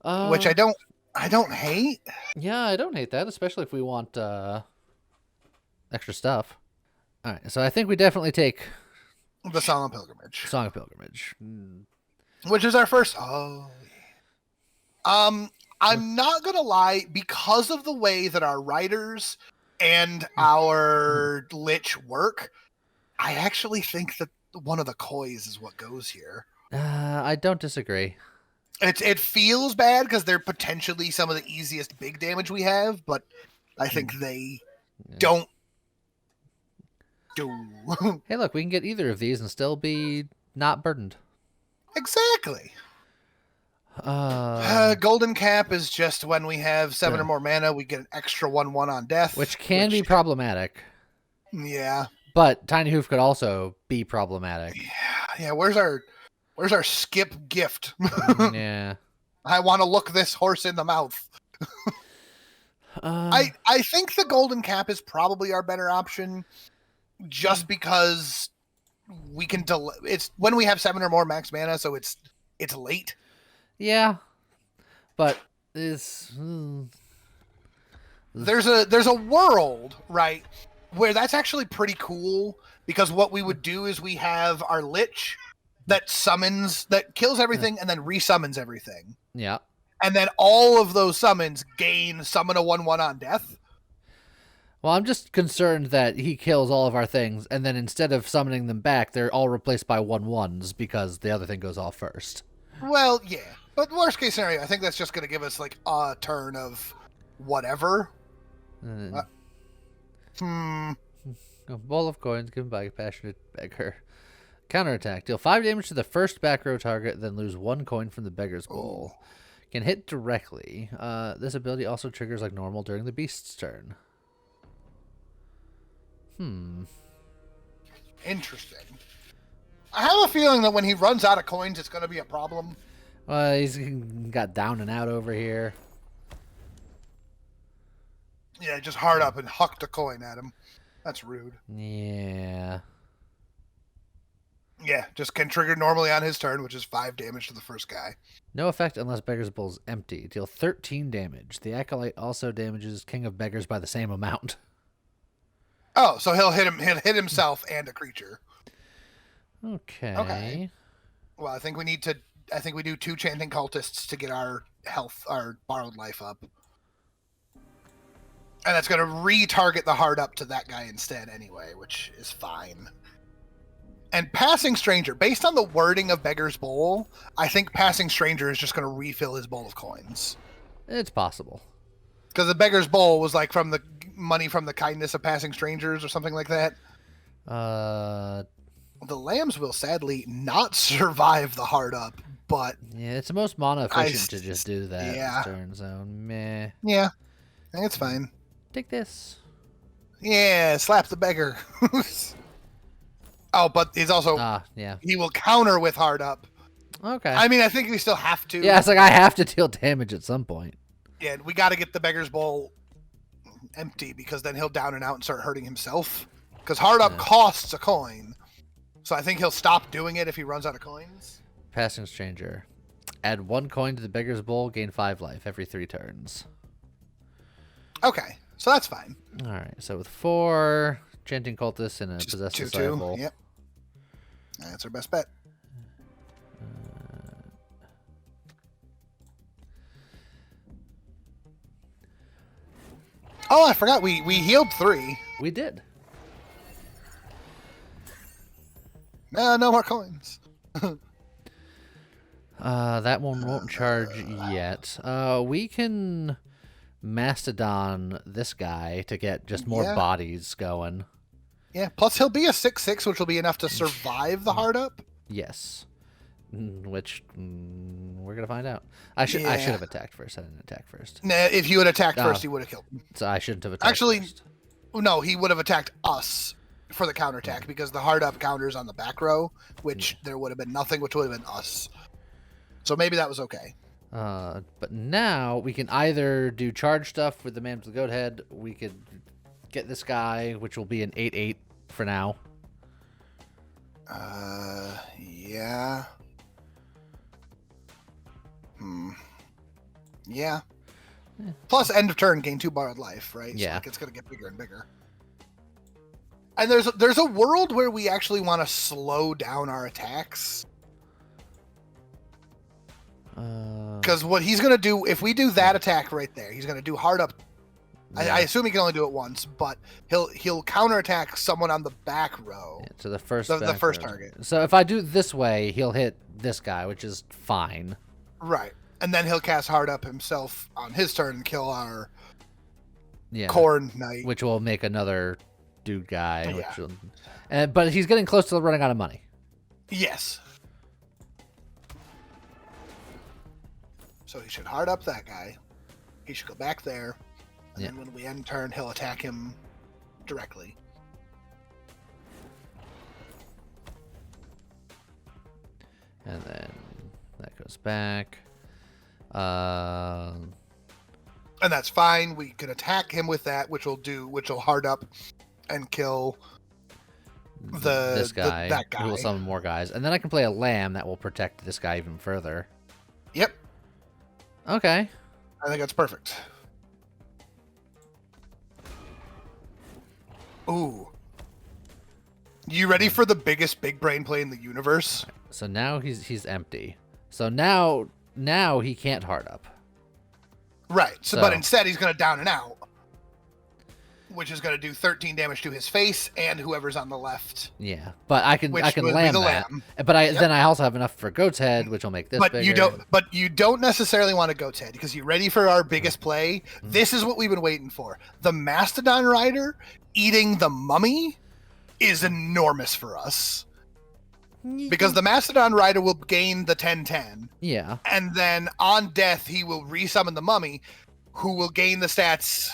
Speaker 2: which I don't hate.
Speaker 1: Yeah, I don't hate that, especially if we want extra stuff. All right, so I think we definitely take
Speaker 2: the Solemn Pilgrimage.
Speaker 1: Song of Pilgrimage,
Speaker 2: which is our first. Oh, I'm not gonna lie, because of the way that our riders and our Lich work, I actually think that one of the kois is what goes here.
Speaker 1: I don't disagree.
Speaker 2: It feels bad because they're potentially some of the easiest big damage we have, but I think they don't do.
Speaker 1: Hey, look, we can get either of these and still be not burdened.
Speaker 2: Exactly. Golden Cap is just when we have 7 or more mana, we get an extra 1/1 on death.
Speaker 1: Which can be problematic.
Speaker 2: Yeah.
Speaker 1: But Tiny Hoof could also be problematic.
Speaker 2: Yeah, where's our skip gift?
Speaker 1: Yeah.
Speaker 2: I want to look this horse in the mouth. I think the Golden Cap is probably our better option, just because we can delay. It's when we have 7 or more max mana, so it's late.
Speaker 1: Yeah, but there's
Speaker 2: a world, right, where that's actually pretty cool, because what we would do is we have our Lich that kills everything and then resummons everything.
Speaker 1: Yeah.
Speaker 2: And then all of those summons summon a 1/1 on death.
Speaker 1: Well, I'm just concerned that he kills all of our things, and then instead of summoning them back, they're all replaced by 1/1s because the other thing goes off first.
Speaker 2: Well, yeah. But worst case scenario, I think that's just going to give us like a turn of whatever.
Speaker 1: A ball of coins given by a passionate beggar. Counterattack. Deal 5 damage to the first back row target, then lose 1 coin from the beggar's bowl. Can hit directly. This ability also triggers like normal during the beast's turn.
Speaker 2: Interesting. I have a feeling that when he runs out of coins, it's going to be a problem.
Speaker 1: He's got down and out over here.
Speaker 2: Yeah, just hard up and hucked a coin at him. That's rude.
Speaker 1: Yeah.
Speaker 2: Yeah, just can trigger normally on his turn, which is 5 damage to the first guy.
Speaker 1: No effect unless Beggar's Bowl is empty. Deal 13 damage. The Acolyte also damages King of Beggars by the same amount.
Speaker 2: Oh, so he'll hit himself and a creature.
Speaker 1: Okay.
Speaker 2: Well, I think we do 2 Chanting Cultists to get our borrowed life up. And that's going to retarget the hard up to that guy instead anyway, which is fine. And Passing Stranger, based on the wording of Beggar's Bowl, I think Passing Stranger is just going to refill his bowl of coins.
Speaker 1: It's possible.
Speaker 2: Because the Beggar's Bowl was like from the money from the kindness of passing strangers or something like that.
Speaker 1: The
Speaker 2: Lambs will sadly not survive the hard up, but...
Speaker 1: Yeah, it's the most mana efficient to just do that this turn, so meh.
Speaker 2: Yeah, I think it's fine.
Speaker 1: Take this.
Speaker 2: Yeah, slap the beggar. Oh, but he's also...
Speaker 1: yeah.
Speaker 2: He will counter with hard up.
Speaker 1: Okay.
Speaker 2: I mean, I think we still have to.
Speaker 1: Yeah, it's like I have to deal damage at some point.
Speaker 2: Yeah, we got to get the Beggar's Bowl empty, because then he'll down and out and start hurting himself. Because hard up costs a coin. So I think he'll stop doing it if he runs out of coins.
Speaker 1: Passing Stranger. Add 1 coin to the Beggar's Bowl, gain 5 life every 3 turns.
Speaker 2: Okay, so that's fine.
Speaker 1: Alright, so with 4 Chanting Cultists and a Possessed Disciple.
Speaker 2: Yep. That's our best bet. Oh, I forgot. We healed 3.
Speaker 1: We did.
Speaker 2: No more coins.
Speaker 1: That one won't charge yet. We can Mastodon this guy to get just more bodies going.
Speaker 2: Yeah, plus he'll be a 6/6, which will be enough to survive the hard up.
Speaker 1: Yes. Which we're gonna find out. I should have attacked first. I didn't attack first.
Speaker 2: Nah, if you had attacked first, he would have killed him.
Speaker 1: So I shouldn't have attacked first.
Speaker 2: No, he would have attacked us for the counterattack, because the hard up counters on the back row, which there would have been nothing, which would have been us. So maybe that was okay.
Speaker 1: But now we can either do charge stuff with the Man with the Goat Head. We could get this guy, which will be an 8/8 for now.
Speaker 2: Yeah. Yeah. Plus, end of turn, gain 2 borrowed life, right?
Speaker 1: Yeah.
Speaker 2: So, like, it's going to get bigger and bigger. And there's a world where we actually want to slow down our attacks. Because what he's going to do, if we do that attack right there, he's going to do hard up I assume he can only do it once, but he'll counterattack someone on the back row.
Speaker 1: Yeah, to the first
Speaker 2: the first
Speaker 1: row.
Speaker 2: target.
Speaker 1: So if I do this way, he'll hit this guy, which is fine.
Speaker 2: Right. And then he'll cast Hard Up himself on his turn and kill our
Speaker 1: Yeah.
Speaker 2: Corn Knight.
Speaker 1: Which will make another dude guy.
Speaker 2: Yeah.
Speaker 1: But he's getting close to running out of money.
Speaker 2: Yes. So he should Hard Up that guy. He should go back there. And then when we end turn, he'll attack him directly.
Speaker 1: And then that goes back.
Speaker 2: And that's fine. We can attack him with that, which will Hard Up and kill
Speaker 1: this guy.
Speaker 2: that guy.
Speaker 1: Who will summon more guys. And then I can play a lamb that will protect this guy even further.
Speaker 2: Yep.
Speaker 1: Okay.
Speaker 2: I think that's perfect. Ooh. You ready for the biggest big brain play in the universe?
Speaker 1: So now he's empty. So now he can't Hard Up.
Speaker 2: Right. So but instead he's going to down and out, which is going to do 13 damage to his face and whoever's on the left.
Speaker 1: Yeah, but I can lamb that.
Speaker 2: Lamb.
Speaker 1: But then I also have enough for Goat's Head, which will make this bigger.
Speaker 2: You don't necessarily want a Goat's Head because you ready for our biggest play? Mm-hmm. This is what we've been waiting for. The Mastodon Rider eating the mummy is enormous for us. Because the Mastodon Rider will gain the 10/10.
Speaker 1: Yeah.
Speaker 2: And then on death, he will resummon the mummy, who will gain the stats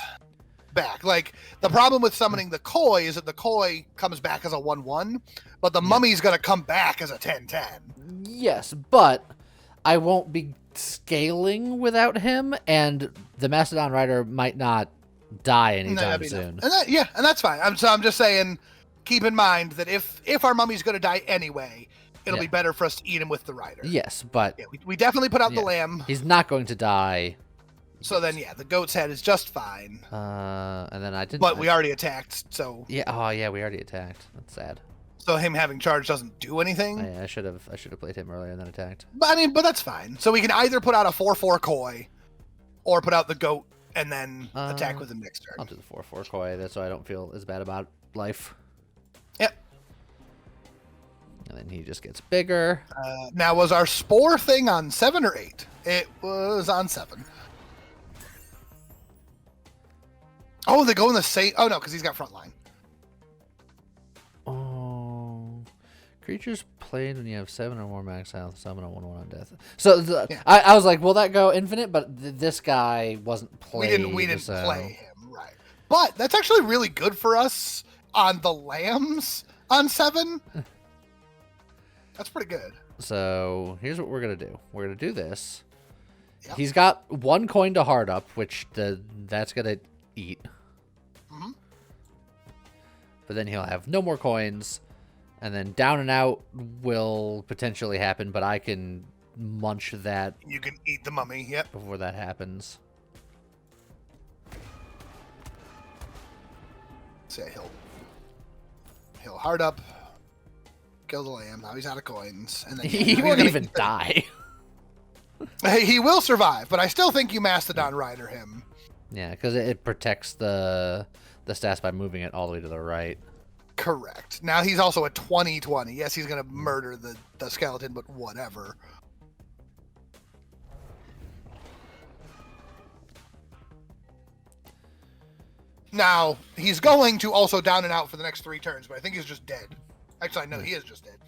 Speaker 2: back. Like, the problem with summoning the Koi is that the Koi comes back as a 1/1, but the mummy's going to come back as a 10/10.
Speaker 1: Yes, but I won't be scaling without him, and the Mastodon Rider might not die anytime soon.
Speaker 2: And that's fine. I'm just saying, keep in mind that if our mummy's going to die anyway, it'll be better for us to eat him with the rider.
Speaker 1: Yes, but
Speaker 2: we definitely put out the lamb.
Speaker 1: He's not going to die.
Speaker 2: So then, the Goat's Head is just fine.
Speaker 1: And then I didn't.
Speaker 2: But we already attacked, so.
Speaker 1: Yeah. Oh, yeah. We already attacked. That's sad.
Speaker 2: So him having charge doesn't do anything.
Speaker 1: Oh, yeah, I should have played him earlier and then attacked.
Speaker 2: But that's fine. So we can either put out a 4/4 Koi, or put out the goat and then attack with him next turn.
Speaker 1: I'll do the 4/4 Koi. That's so I don't feel as bad about life.
Speaker 2: Yep.
Speaker 1: And then he just gets bigger.
Speaker 2: Now, was our Spore thing on 7 or 8? It was on 7. Oh, they go in the same... Oh, no, because he's got frontline.
Speaker 1: Oh. Creatures played when you have 7 or more max health, summon a 1/1 on death. So I was like, will that go infinite? But this guy wasn't played.
Speaker 2: We didn't play him, right. But that's actually really good for us on the lambs on 7. That's pretty good.
Speaker 1: So here's what we're going to do. We're going to do this.
Speaker 2: Yep.
Speaker 1: He's got 1 coin to Hard Up, which that's going to eat.
Speaker 2: Mm-hmm.
Speaker 1: But then he'll have no more coins. And then down and out will potentially happen, but I can munch that.
Speaker 2: You can eat the mummy, yep.
Speaker 1: Before that happens.
Speaker 2: So he'll Hard Up, kill the lamb. Now he's out of coins, and then
Speaker 1: he won't even die.
Speaker 2: He will survive, but I still think you Mastodon Rider him.
Speaker 1: Yeah, because it protects the stats by moving it all the way to the right.
Speaker 2: Correct. Now he's also a 20/20. Yes, he's going to murder the skeleton, but whatever. Now, he's going to also down and out for the next 3 turns, but I think he's just dead. Actually, no, he is just dead.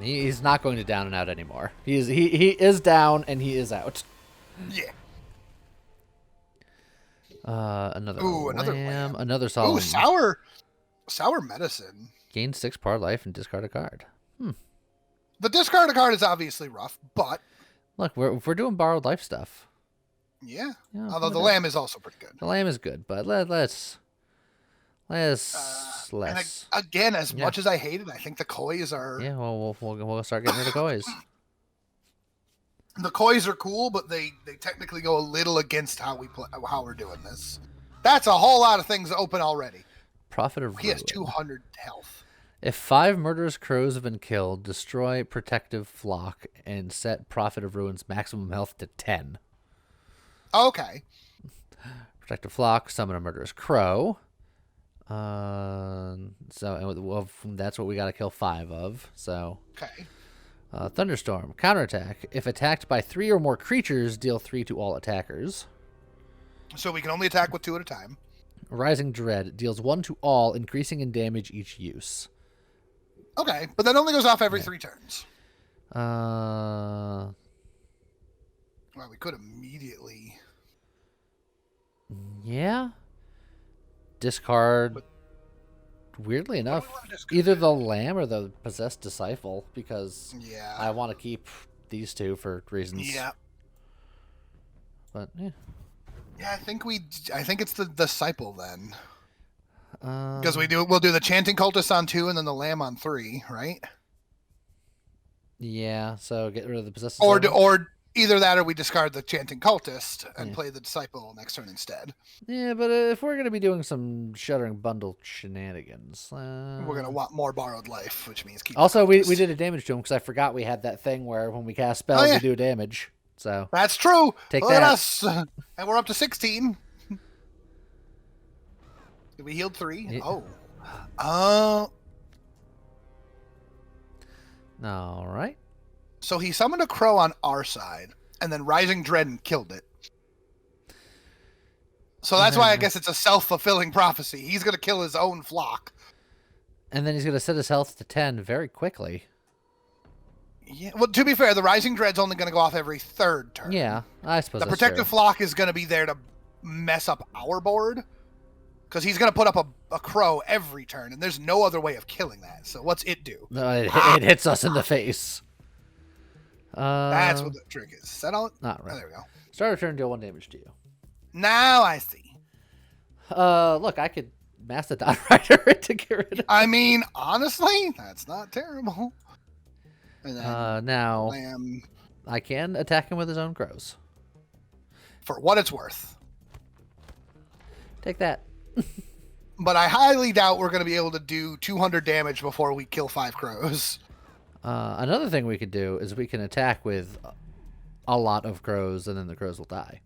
Speaker 1: He's not going to down and out anymore. He is down and he is out.
Speaker 2: Yeah.
Speaker 1: Another lamb. Another solid.
Speaker 2: Ooh, sour medicine.
Speaker 1: Gain 6 par life and discard a card.
Speaker 2: The discard a card is obviously rough, but
Speaker 1: look, we're doing borrowed life stuff.
Speaker 2: Yeah. Although the lamb is also pretty good.
Speaker 1: The lamb is good, but let's. And
Speaker 2: again, as much as I hate it, I think the Kois are.
Speaker 1: Yeah, well, we'll start getting rid of Kois.
Speaker 2: The Kois are cool, but they technically go a little against how we're doing this. That's a whole lot of things open already.
Speaker 1: Prophet of Ruin.
Speaker 2: He has 200 health.
Speaker 1: If 5 murderous crows have been killed, destroy protective flock and set Prophet of Ruin's maximum health to 10.
Speaker 2: Okay.
Speaker 1: Protect a flock, summon a murderous crow. That's what we got to kill 5 of. So.
Speaker 2: Okay.
Speaker 1: Thunderstorm. Counterattack. If attacked by 3 or more creatures, deal 3 to all attackers.
Speaker 2: So we can only attack with 2 at a time.
Speaker 1: Rising Dread. Deals 1 to all, increasing in damage each use.
Speaker 2: Okay, but that only goes off every 3 turns.
Speaker 1: Well,
Speaker 2: we could immediately...
Speaker 1: Yeah. Discard... Weirdly enough, either the Lamb or the Possessed Disciple, because I want to keep these 2 for reasons.
Speaker 2: Yeah.
Speaker 1: But, yeah.
Speaker 2: Yeah, I think it's the Disciple then. Because we'll do the Chanting Cultist on 2 and then the Lamb on 3, right?
Speaker 1: Yeah, so get rid of the Possessed
Speaker 2: Disciple. Or either that or we discard the Chanting Cultist and play the Disciple next turn instead.
Speaker 1: Yeah, but if we're going to be doing some Shuddering Bundle shenanigans...
Speaker 2: we're going to want more Borrowed Life, which means keep...
Speaker 1: Also, we did a damage to him because I forgot we had that thing where when we cast spells, we do damage. So
Speaker 2: that's true.
Speaker 1: Take
Speaker 2: Look
Speaker 1: that.
Speaker 2: At us. And we're up to 16. We healed 3.
Speaker 1: Yeah.
Speaker 2: Oh.
Speaker 1: All right.
Speaker 2: So he summoned a crow on our side, and then Rising Dread and killed it. So that's why I guess it's a self-fulfilling prophecy. He's going to kill his own flock.
Speaker 1: And then he's going to set his health to 10 very quickly.
Speaker 2: Yeah. Well, to be fair, the Rising Dread's only going to go off every 3rd turn.
Speaker 1: Yeah, I suppose
Speaker 2: the Protective Flock is going to be there to mess up our board. Because he's going to put up a crow every turn, and there's no other way of killing that. So what's it do?
Speaker 1: No, it hits us in the face.
Speaker 2: That's what the trick is. Is that all?
Speaker 1: Not right.
Speaker 2: Oh, there we go.
Speaker 1: Start of turn, deal 1 damage to you.
Speaker 2: Now I see.
Speaker 1: Look, I could Mastodon Rider to get rid of.
Speaker 2: I mean, honestly, that's not terrible. And then
Speaker 1: now
Speaker 2: Lamb,
Speaker 1: I can attack him with his own crows.
Speaker 2: For what it's worth.
Speaker 1: Take that.
Speaker 2: But I highly doubt we're going to be able to do 200 damage before we kill 5 crows.
Speaker 1: Another thing we could do is we can attack with a lot of crows, and then the crows will die.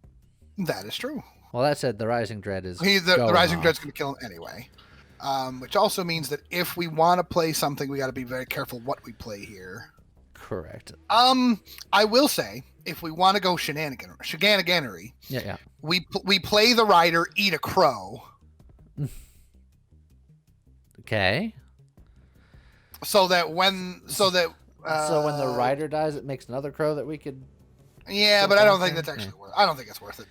Speaker 2: That is true.
Speaker 1: Well, that said, the Rising Dread is
Speaker 2: the Rising Dread's going to kill him anyway. Which also means that if we want to play something, we got to be very careful what we play here.
Speaker 1: Correct.
Speaker 2: I will say, if we want to go shenaniganery,
Speaker 1: yeah,
Speaker 2: we play the Rider, eat a crow.
Speaker 1: Okay.
Speaker 2: So when
Speaker 1: the Rider dies, it makes another crow that we could.
Speaker 2: Yeah, but I don't think that's actually worth. I don't think it's worth it.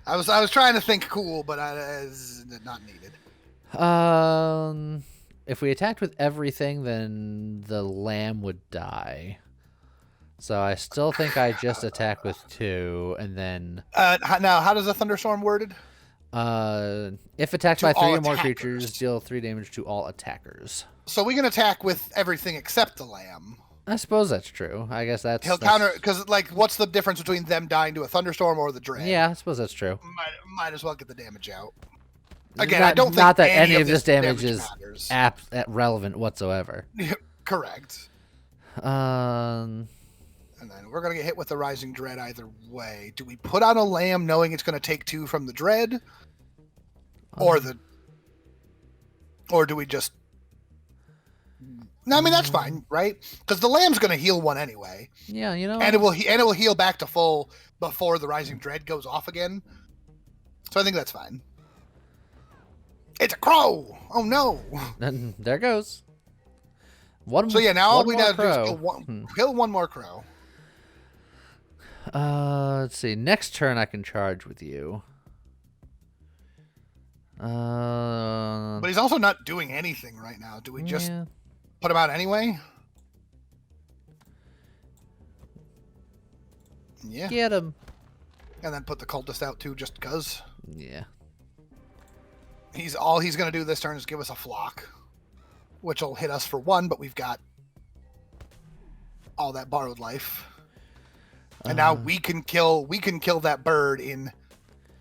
Speaker 2: I was trying to think cool, but it's not needed.
Speaker 1: If we attacked with everything, then the Lamb would die. So I still think I just attack with 2, and then.
Speaker 2: Now, how does the Thunderstorm worded?
Speaker 1: If attacked by 3 or more creatures, deal 3 damage to all attackers.
Speaker 2: So we can attack with everything except the Lamb.
Speaker 1: I suppose that's true. I guess
Speaker 2: he'll counter, because what's the difference between them dying to a Thunderstorm or the Dread?
Speaker 1: Yeah, I suppose that's true.
Speaker 2: Might as well get the damage out. Again, I don't think
Speaker 1: not that any of this damage is relevant whatsoever.
Speaker 2: Correct. And then we're gonna get hit with the Rising Dread either way. Do we put on a Lamb knowing it's gonna take 2 from the Dread, or do we just? No, I mean that's fine, right? Because the Lamb's gonna heal 1 anyway.
Speaker 1: Yeah,
Speaker 2: and it will heal back to full before the Rising Dread goes off again. So I think that's fine. It's a crow. Oh no!
Speaker 1: And there goes.
Speaker 2: So yeah, now all we have to do is kill 1 more crow.
Speaker 1: Let's see. Next turn, I can charge with you.
Speaker 2: But he's also not doing anything right now. Do we just put him out anyway? Yeah.
Speaker 1: Get him.
Speaker 2: And then put the cultist out too, just because.
Speaker 1: Yeah.
Speaker 2: He's going to do this turn is give us a flock, which will hit us for 1, but we've got all that borrowed life. And now we can kill that bird in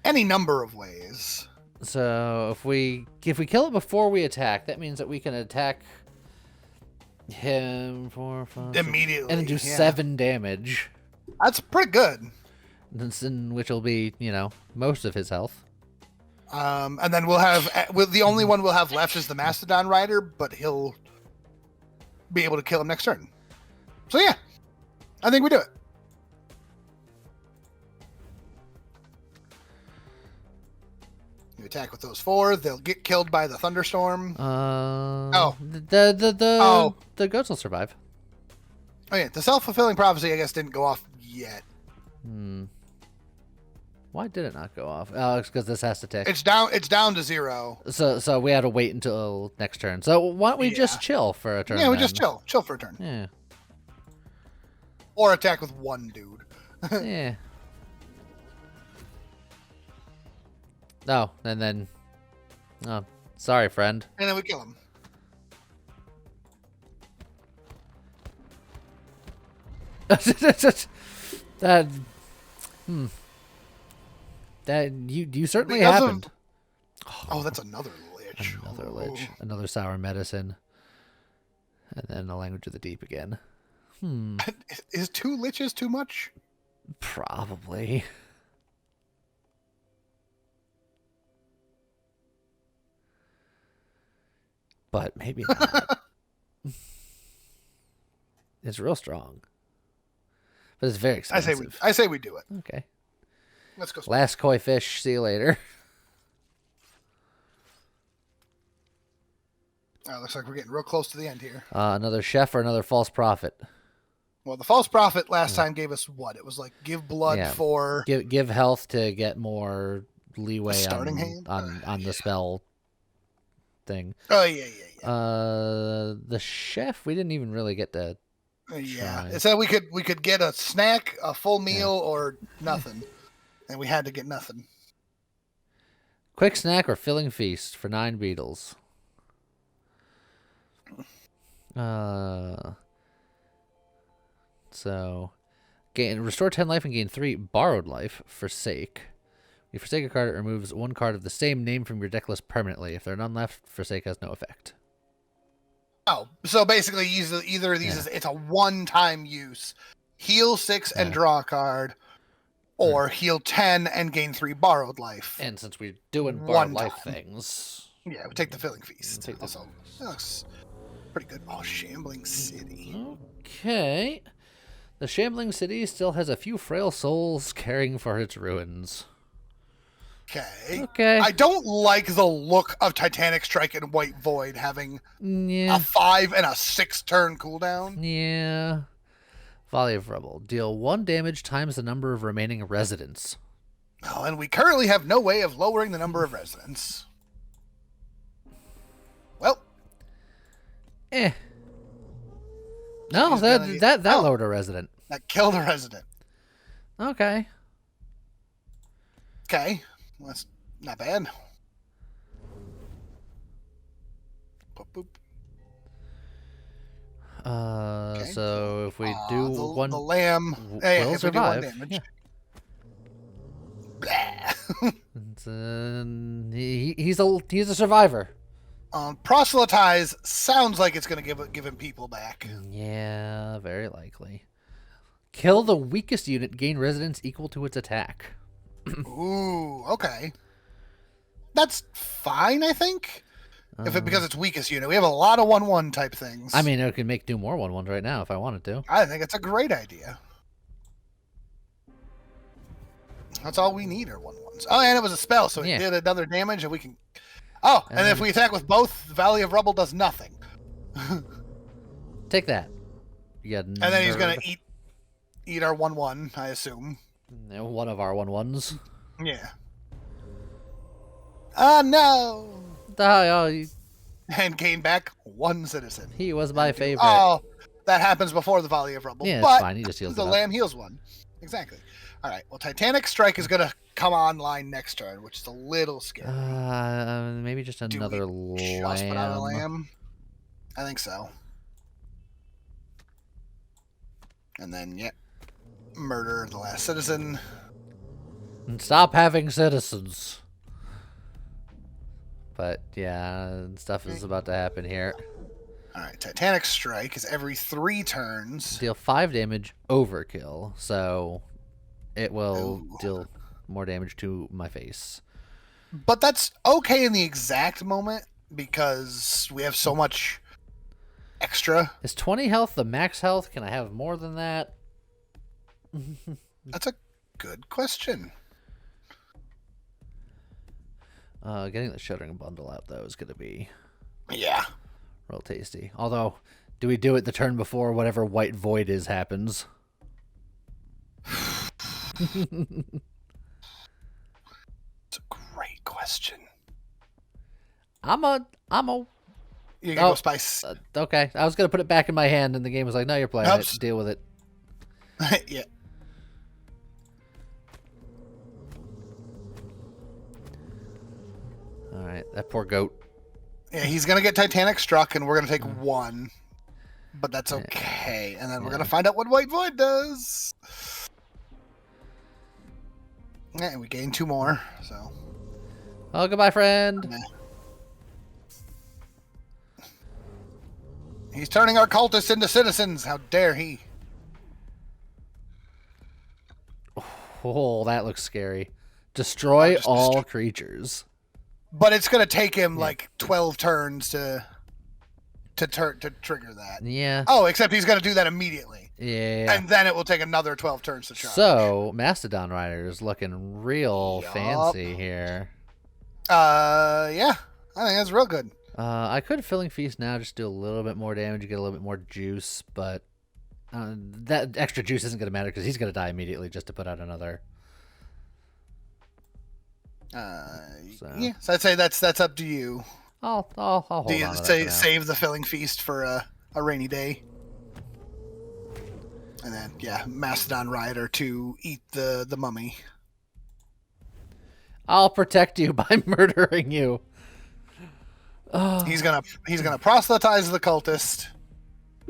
Speaker 2: any number of ways.
Speaker 1: So if we kill it before we attack, that means that we can attack him 4, 5,
Speaker 2: immediately
Speaker 1: and do 7 damage.
Speaker 2: That's pretty good.
Speaker 1: Which will be, most of his health.
Speaker 2: And then the only one we'll have left is the Mastodon Rider, but he'll be able to kill him next turn. So yeah, I think we do it. You attack with those 4. They'll get killed by the thunderstorm.
Speaker 1: The goats will survive.
Speaker 2: Oh yeah, the self-fulfilling prophecy I guess didn't go off yet.
Speaker 1: Why did it not go off? Oh, it's because this has to tick.
Speaker 2: It's down to 0.
Speaker 1: So we had to wait until next turn. So why don't we just chill for a turn?
Speaker 2: Yeah, we just chill for a turn.
Speaker 1: Yeah.
Speaker 2: Or attack with 1 dude.
Speaker 1: Yeah. Oh, and then... Oh, sorry, friend.
Speaker 2: And then we kill him.
Speaker 1: That... That you certainly happened.
Speaker 2: Oh, that's another lich.
Speaker 1: Another lich. Another sour medicine. And then the language of the deep again.
Speaker 2: Is 2 liches too much?
Speaker 1: Probably. But maybe not. It's real strong. But it's very expensive.
Speaker 2: I say we do it.
Speaker 1: Okay.
Speaker 2: Let's go.
Speaker 1: Last koi fish. See you later.
Speaker 2: Looks like we're getting real close to the end here.
Speaker 1: Another chef or another false prophet.
Speaker 2: Well, the false prophet last time gave us what? It was like give blood for...
Speaker 1: Give health to get more leeway on the spell thing.
Speaker 2: Oh, yeah.
Speaker 1: The chef, we didn't even really get to
Speaker 2: try. It said we could get a snack, a full meal, or nothing. And we had to get nothing.
Speaker 1: Quick snack or filling feast for 9 beetles. So, restore 10 life and gain 3 borrowed life. Forsake. You forsake a card, it removes 1 card of the same name from your deck list permanently. If there are none left, forsake has no effect.
Speaker 2: Oh, so basically either of these it's a one-time use. Heal 6 and draw a card, or heal 10 and gain 3 borrowed life.
Speaker 1: And since we're doing borrowed life things...
Speaker 2: Yeah, we take the filling feast. That looks pretty good. Oh, Shambling City.
Speaker 1: Okay. The Shambling City still has a few frail souls caring for its ruins.
Speaker 2: Okay. I don't like the look of Titanic Strike and White Void having a 5 and a 6 turn cooldown.
Speaker 1: Yeah. Volley of Rubble. Deal 1 damage times the number of remaining residents.
Speaker 2: Oh, and we currently have no way of lowering the number of residents. Well.
Speaker 1: No, that lowered a resident.
Speaker 2: That killed a resident.
Speaker 1: Okay.
Speaker 2: Okay. Well, that's not bad. Boop, boop.
Speaker 1: Okay. So if we do one...
Speaker 2: The lamb
Speaker 1: will survive.
Speaker 2: Do 1 damage.
Speaker 1: Yeah. He's a survivor.
Speaker 2: Proselytize sounds like it's going to give him people back.
Speaker 1: Yeah, very likely. Kill the weakest unit, gain resistance equal to its attack.
Speaker 2: Ooh, okay. That's fine, I think. Because it's weakest unit. We have a lot of 1/1 type things.
Speaker 1: I mean, I could do more 1/1s right now if I wanted to.
Speaker 2: I think it's a great idea. That's all we need are 1/1s. Oh, and it was a spell, so it did another damage, and we can... Oh, and if we attack with both, Valley of Rubble does nothing.
Speaker 1: Take that. You got
Speaker 2: and then he's going to eat our 1/1, I assume.
Speaker 1: One of our 1/1s.
Speaker 2: Yeah. Oh, no! And gain back 1 citizen.
Speaker 1: He was my favorite.
Speaker 2: Oh, that happens before the Volley of Rubble.
Speaker 1: Yeah,
Speaker 2: but
Speaker 1: it's fine. He just heals
Speaker 2: the lamb heals 1. Exactly. All right. Well, Titanic Strike is going to come online next turn, which is a little scary.
Speaker 1: Maybe just another lamb.
Speaker 2: Just put out a lamb? I think so. And then, murder the last citizen.
Speaker 1: And stop having citizens. But, yeah, stuff is about to happen here.
Speaker 2: All right. Titanic Strike is every 3 turns.
Speaker 1: Deal 5 damage, overkill. So... it will deal more damage to my face.
Speaker 2: But that's okay in the exact moment because we have so much extra.
Speaker 1: Is 20 health the max health? Can I have more than that?
Speaker 2: That's a good question.
Speaker 1: Getting the Shuddering Bundle out, though, is going to be
Speaker 2: Yeah.
Speaker 1: real tasty. Although, do we do it the turn before whatever White Void is happens?
Speaker 2: It's a great question.
Speaker 1: I'm a.
Speaker 2: You can go spice.
Speaker 1: Okay, I was gonna put it back in my hand, and the game was like, "No, you're playing it. Deal with it."
Speaker 2: Yeah.
Speaker 1: All right, that poor goat.
Speaker 2: Yeah, he's gonna get Titanic struck, and we're gonna take one, but that's okay. And then we're gonna find out what White Void does. Yeah, we gain 2 more. So.
Speaker 1: Oh, goodbye, friend.
Speaker 2: Yeah. He's turning our cultists into citizens. How dare he?
Speaker 1: Oh, that looks scary. Destroy all creatures.
Speaker 2: But it's gonna take him like 12 turns to trigger that.
Speaker 1: Yeah.
Speaker 2: Oh, except he's gonna do that immediately.
Speaker 1: Yeah.
Speaker 2: And then it will take another 12 turns to charge.
Speaker 1: So, Mastodon Rider's looking real fancy here.
Speaker 2: Yeah. I think that's real good.
Speaker 1: I could Filling Feast now, just do a little bit more damage, get a little bit more juice, but that extra juice isn't going to matter because he's going to die immediately just to put out another.
Speaker 2: Yeah, so I'd say that's up to you.
Speaker 1: I'll hold
Speaker 2: do you
Speaker 1: on to
Speaker 2: say
Speaker 1: that
Speaker 2: save the Filling Feast for a rainy day? And then, yeah, Mastodon Rider to eat the mummy.
Speaker 1: I'll protect you by murdering you. Oh.
Speaker 2: He's gonna proselytize the cultist.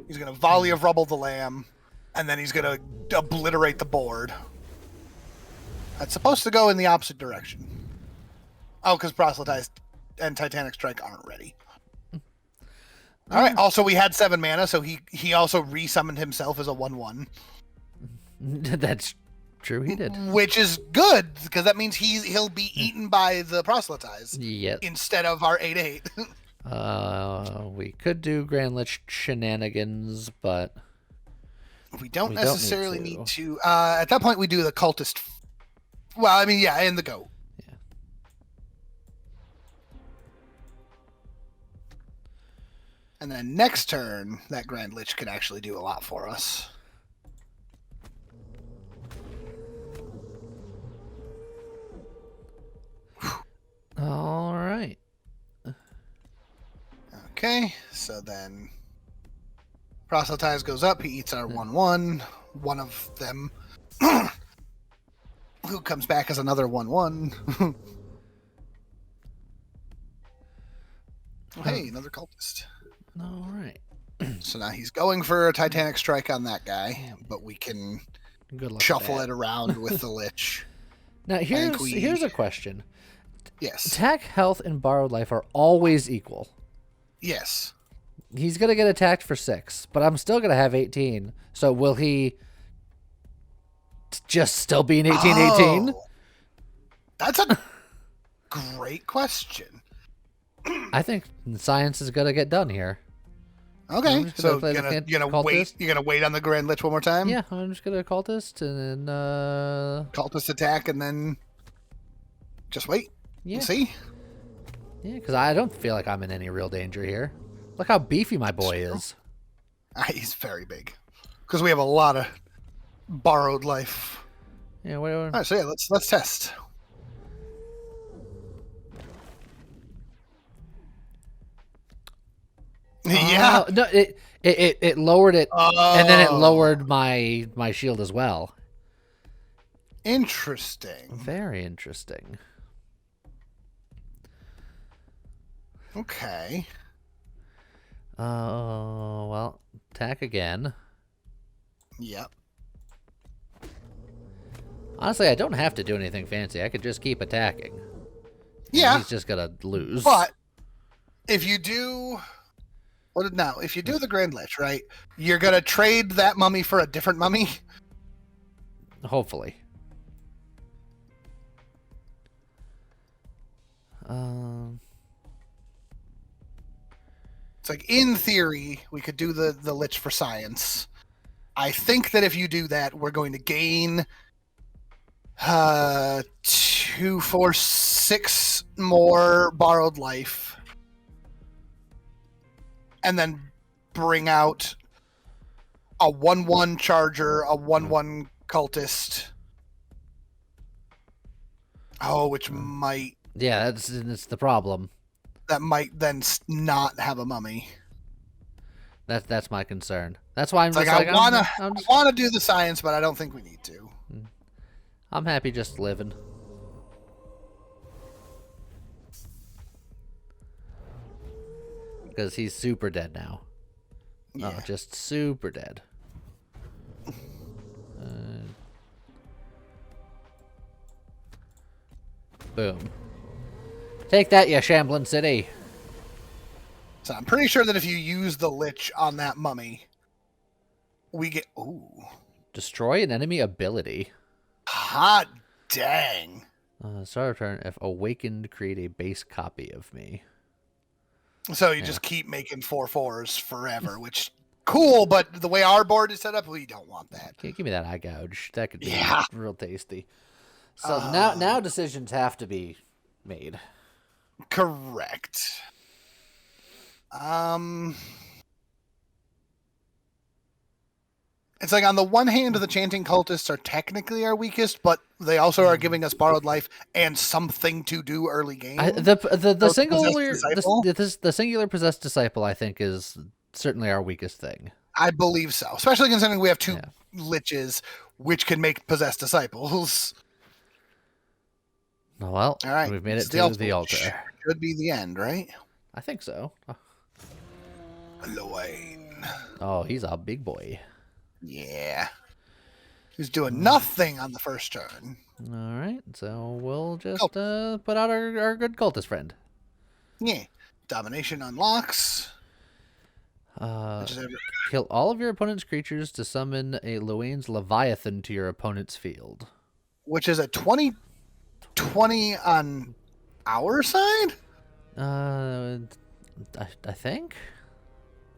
Speaker 2: He's gonna volley of rubble the lamb, and then he's gonna obliterate the board. That's supposed to go in the opposite direction. Oh, because proselytize and Titanic Strike aren't ready. All right. Also, we had 7 mana, so he also resummoned himself as a 1/1.
Speaker 1: That's true. He did,
Speaker 2: which is good because that means he'll be eaten by the proselytize.
Speaker 1: Yep.
Speaker 2: Instead of our 8/8.
Speaker 1: We could do Grand Lich shenanigans, but
Speaker 2: we don't necessarily need to. At that point, we do the cultist. Well, I mean, yeah, and the goat.
Speaker 1: Yeah.
Speaker 2: And then next turn, that Grand Lich can actually do a lot for us.
Speaker 1: All right.
Speaker 2: Okay, so then proselytize goes up. He eats our 1/1. One of them, who comes back as another 1/1. Oh, hey, another cultist.
Speaker 1: All right.
Speaker 2: So now he's going for a Titanic Strike on that guy, but we can shuffle it around with the Lich.
Speaker 1: Now here's a question.
Speaker 2: Yes.
Speaker 1: Attack, health, and borrowed life are always equal.
Speaker 2: Yes.
Speaker 1: He's going to get attacked for 6, but I'm still going to have 18. So will he just still be an 18-18?
Speaker 2: That's a great question.
Speaker 1: I think science is going to get done here.
Speaker 2: Okay, so you're gonna wait on the Grand Lich one more time?
Speaker 1: Yeah, I'm just gonna cultist and then
Speaker 2: cultist attack and then just wait.
Speaker 1: Yeah.
Speaker 2: And see?
Speaker 1: Yeah, because I don't feel like I'm in any real danger here. Look how beefy my boy is.
Speaker 2: He's very big. Because we have a lot of borrowed life.
Speaker 1: Yeah, whatever.
Speaker 2: Alright, so yeah, let's test. Yeah.
Speaker 1: No, it lowered it, and then it lowered my shield as well.
Speaker 2: Interesting.
Speaker 1: Very interesting.
Speaker 2: Okay.
Speaker 1: Well, attack again.
Speaker 2: Yep.
Speaker 1: Honestly, I don't have to do anything fancy. I could just keep attacking.
Speaker 2: Yeah.
Speaker 1: He's just gonna lose.
Speaker 2: But if you do if you do the Grand Lich, right, you're gonna trade that mummy for a different mummy?
Speaker 1: Hopefully.
Speaker 2: It's like, in theory, we could do the Lich for science. I think that if you do that, we're going to gain 2, 4, 6 more borrowed life. And then bring out a 1/1 charger, a 1/1 cultist. Oh, which might...
Speaker 1: Yeah, that's the problem.
Speaker 2: That might then not have a mummy.
Speaker 1: That's my concern. That's why I'm just
Speaker 2: like, I wanna do the science, but I don't think we need to.
Speaker 1: I'm happy just living. Because he's super dead now.
Speaker 2: Yeah.
Speaker 1: Oh, just super dead. Boom. Take that, you shambling city.
Speaker 2: So I'm pretty sure that if you use the Lich on that mummy, we get... Ooh.
Speaker 1: Destroy an enemy ability.
Speaker 2: Hot dang.
Speaker 1: Start of turn. If awakened, create a base copy of me.
Speaker 2: So you just keep making 4/4s forever, which... Cool, but the way our board is set up, we don't want that.
Speaker 1: Give me that eye gouge. That could be real tasty. So now decisions have to be made.
Speaker 2: Correct. It's like, on the one hand, the chanting cultists are technically our weakest, but they also are giving us borrowed life and something to do early game.
Speaker 1: The singular possessed disciple, I think, is certainly our weakest thing.
Speaker 2: I believe so, especially considering we have 2 liches, which can make possessed disciples.
Speaker 1: Oh, well,
Speaker 2: all right,
Speaker 1: we've made it to the altar.
Speaker 2: Should be the end, right?
Speaker 1: I think so.
Speaker 2: Loane.
Speaker 1: Oh, he's a big boy.
Speaker 2: Yeah. He's doing nothing on the first turn.
Speaker 1: All right, so we'll just put out our good cultist friend.
Speaker 2: Yeah. Domination unlocks.
Speaker 1: Kill all of your opponent's creatures to summon a Luane's Leviathan to your opponent's field.
Speaker 2: Which is a 20 on our side?
Speaker 1: I think.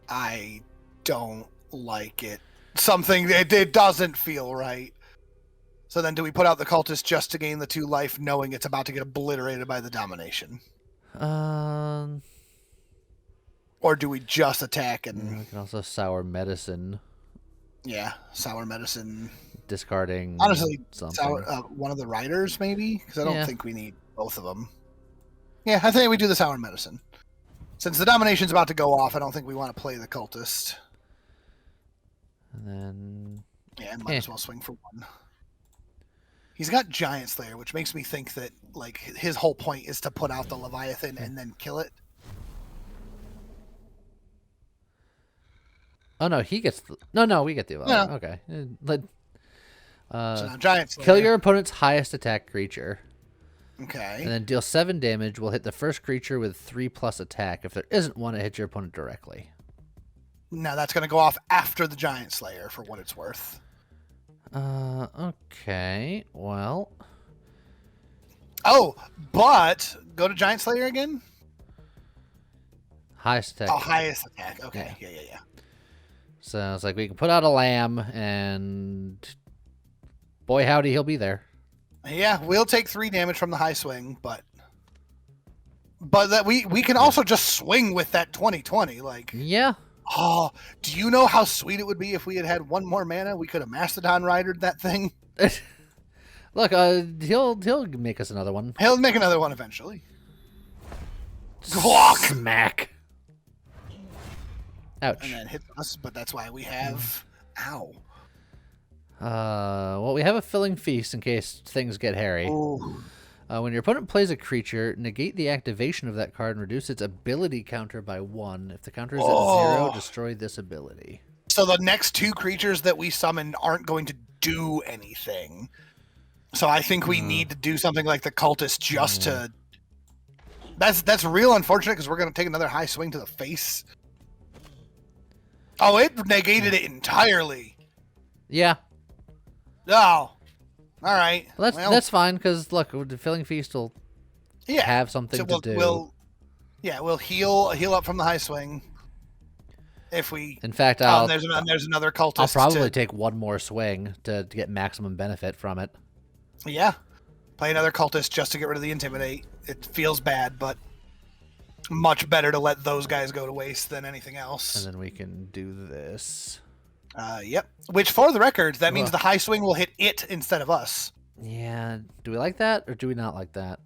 Speaker 2: I don't like it. It doesn't feel right. So then do we put out the cultist just to gain the 2 life, knowing it's about to get obliterated by the domination? Or do we just attack and...
Speaker 1: We can also sour medicine.
Speaker 2: Yeah, sour medicine.
Speaker 1: Discarding
Speaker 2: honestly
Speaker 1: something.
Speaker 2: Sour, one of the riders, maybe? Because I don't think we need both of them. Yeah, I think we do the sour medicine. Since the domination's about to go off, I don't think we want to play the cultist.
Speaker 1: And then...
Speaker 2: Yeah, might as well swing for 1. He's got Giant Slayer, which makes me think that like his whole point is to put out the Leviathan and then kill it.
Speaker 1: Oh no, he gets the... No, we get the Leviathan.
Speaker 2: Yeah.
Speaker 1: Okay.
Speaker 2: So now Giant Slayer.
Speaker 1: Kill your opponent's highest attack creature.
Speaker 2: Okay.
Speaker 1: And then deal 7 damage. Will hit the first creature with 3+ attack. If there isn't one, it hits your opponent directly.
Speaker 2: Now that's going to go off after the Giant Slayer, for what it's worth.
Speaker 1: Okay. Well.
Speaker 2: Oh, but go to Giant Slayer again?
Speaker 1: Highest attack.
Speaker 2: Oh, highest attack. Okay. Yeah.
Speaker 1: So it's like we can put out a lamb, and boy howdy, he'll be there.
Speaker 2: Yeah, we'll take 3 damage from the high swing, but that we can also just swing with that 20/20. Like,
Speaker 1: yeah.
Speaker 2: Oh, do you know how sweet it would be if we had 1 more mana? We could have Mastodon Ridered that thing.
Speaker 1: Look, he'll make us another one.
Speaker 2: He'll make another one eventually.
Speaker 1: Smack. Ouch.
Speaker 2: And then hit us, but that's why we have... Ow.
Speaker 1: Well, we have a filling feast in case things get hairy. When your opponent plays a creature, negate the activation of that card and reduce its ability counter by 1. If the counter is at 0, destroy this ability.
Speaker 2: So the next 2 creatures that we summon aren't going to do anything. So I think we need to do something like the cultist just to... That's real unfortunate because we're going to take another high swing to the face. Oh, it negated it entirely.
Speaker 1: Yeah.
Speaker 2: Oh. All right.
Speaker 1: Well, that's fine because look, the filling feast will
Speaker 2: Yeah.
Speaker 1: have something to do.
Speaker 2: We'll heal up from the high swing. If we,
Speaker 1: in fact,
Speaker 2: and there's another cultist.
Speaker 1: I'll probably take one more swing to get maximum benefit from it.
Speaker 2: Yeah, play another cultist just to get rid of the intimidate. It feels bad, but much better to let those guys go to waste than anything else.
Speaker 1: And then we can do this.
Speaker 2: Yep. Which, for the record, that means the high swing will hit it instead of us.
Speaker 1: Yeah. Do we like that or do we not like that?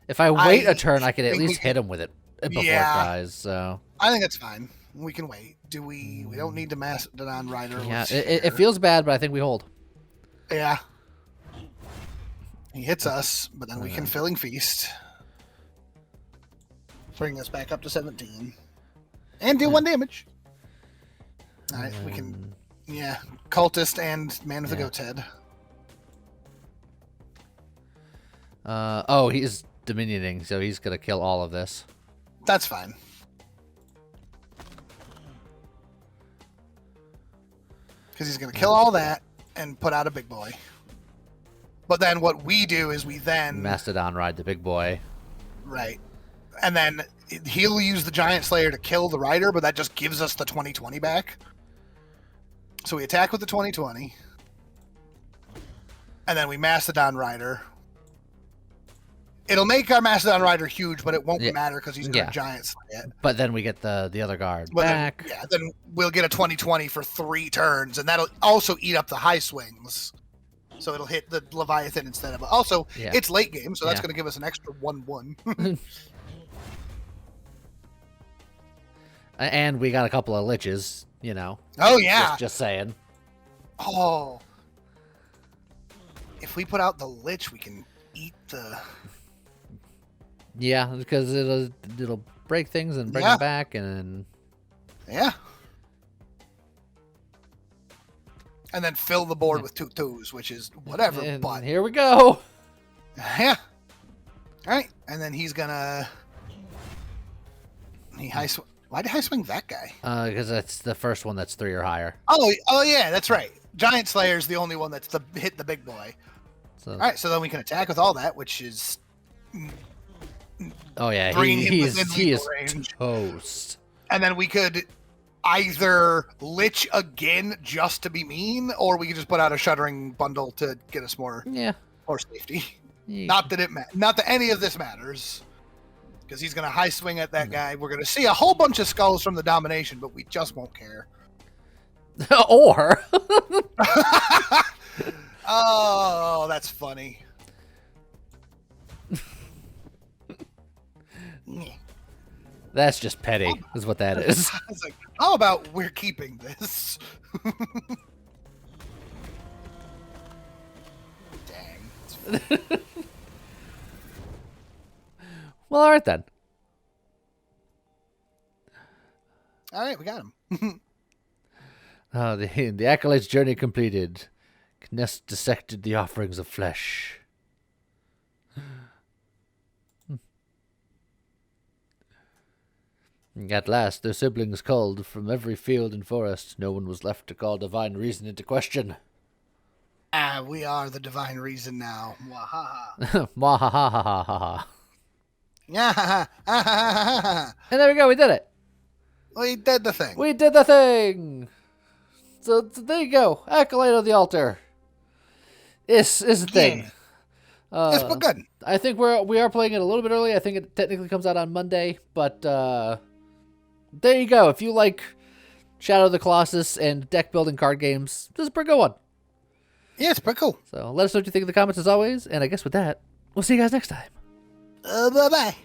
Speaker 1: If I wait a turn, I can at least hit him with it before it dies. So
Speaker 2: I think that's fine. We can wait. We don't need to Mastodon Rider.
Speaker 1: Yeah, it feels bad, but I think we hold.
Speaker 2: Yeah. He hits us, but then we can Filling Feast. Bring us back up to 17. And deal 1 damage. Alright, we can... Yeah. Cultist and Man of the Goat's Head.
Speaker 1: Oh, he's Dominioning, so he's going to kill all of this.
Speaker 2: That's fine. Because he's going to kill all that and put out a big boy. But then what we do is we then...
Speaker 1: Mastodon ride the big boy.
Speaker 2: Right. And then he'll use the Giant Slayer to kill the rider, but that just gives us the 20/20 back. So we attack with the 20/20. And then we Mastodon Rider. It'll make our Mastodon Rider huge, but it won't matter because he's going to Giant Slay it.
Speaker 1: But then we get the other guard back.
Speaker 2: Then we'll get a 20/20 for 3 turns, and that'll also eat up the high swings. So it'll hit the Leviathan instead of... Also, it's late game, so that's going to give us an extra 1/1.
Speaker 1: And we got a couple of liches, you know.
Speaker 2: Oh, yeah.
Speaker 1: Just saying.
Speaker 2: Oh. If we put out the lich, we can eat the...
Speaker 1: Yeah, because it'll break things and bring them back, and...
Speaker 2: Yeah. And then fill the board with 2/2s, which is whatever,
Speaker 1: and
Speaker 2: but...
Speaker 1: Here we go!
Speaker 2: Yeah. Alright, and then he's gonna... Why did I swing that guy?
Speaker 1: Because that's the first one that's 3 or higher.
Speaker 2: Oh yeah, that's right. Giant Slayer's the only one that's hit the big boy.
Speaker 1: So,
Speaker 2: alright, so then we can attack with all that, which is...
Speaker 1: Oh yeah, he is toast.
Speaker 2: And then we could either lich again just to be mean, or we could just put out a Shuddering Bundle to get us more safety. Not that any of this matters, because he's going to high swing at that guy. We're going to see a whole bunch of skulls from the domination, but we just won't care.
Speaker 1: Or
Speaker 2: oh, that's funny.
Speaker 1: That's just petty, is what that is.
Speaker 2: It's like, how about we're keeping this? Dang.
Speaker 1: Well, all right then.
Speaker 2: All right, we got him.
Speaker 1: The Acolyte's journey completed. Kness dissected the offerings of flesh. At last, their siblings called from every field and forest. No one was left to call divine reason into question.
Speaker 2: We are the divine reason now.
Speaker 1: Mwahaha. Mwahaha.
Speaker 2: Yeah.
Speaker 1: And there we go, we did it.
Speaker 2: We did the thing.
Speaker 1: We did the thing. So there you go. Acolyte on the altar. Is a thing.
Speaker 2: It's been good.
Speaker 1: I think we are playing it a little bit early. I think it technically comes out on Monday, but there you go. If you like Shadow of the Colossus and deck building card games, this is a pretty good one.
Speaker 2: Yeah, it's pretty cool.
Speaker 1: So let us know what you think in the comments as always. And I guess with that, we'll see you guys next time.
Speaker 2: Bye-bye.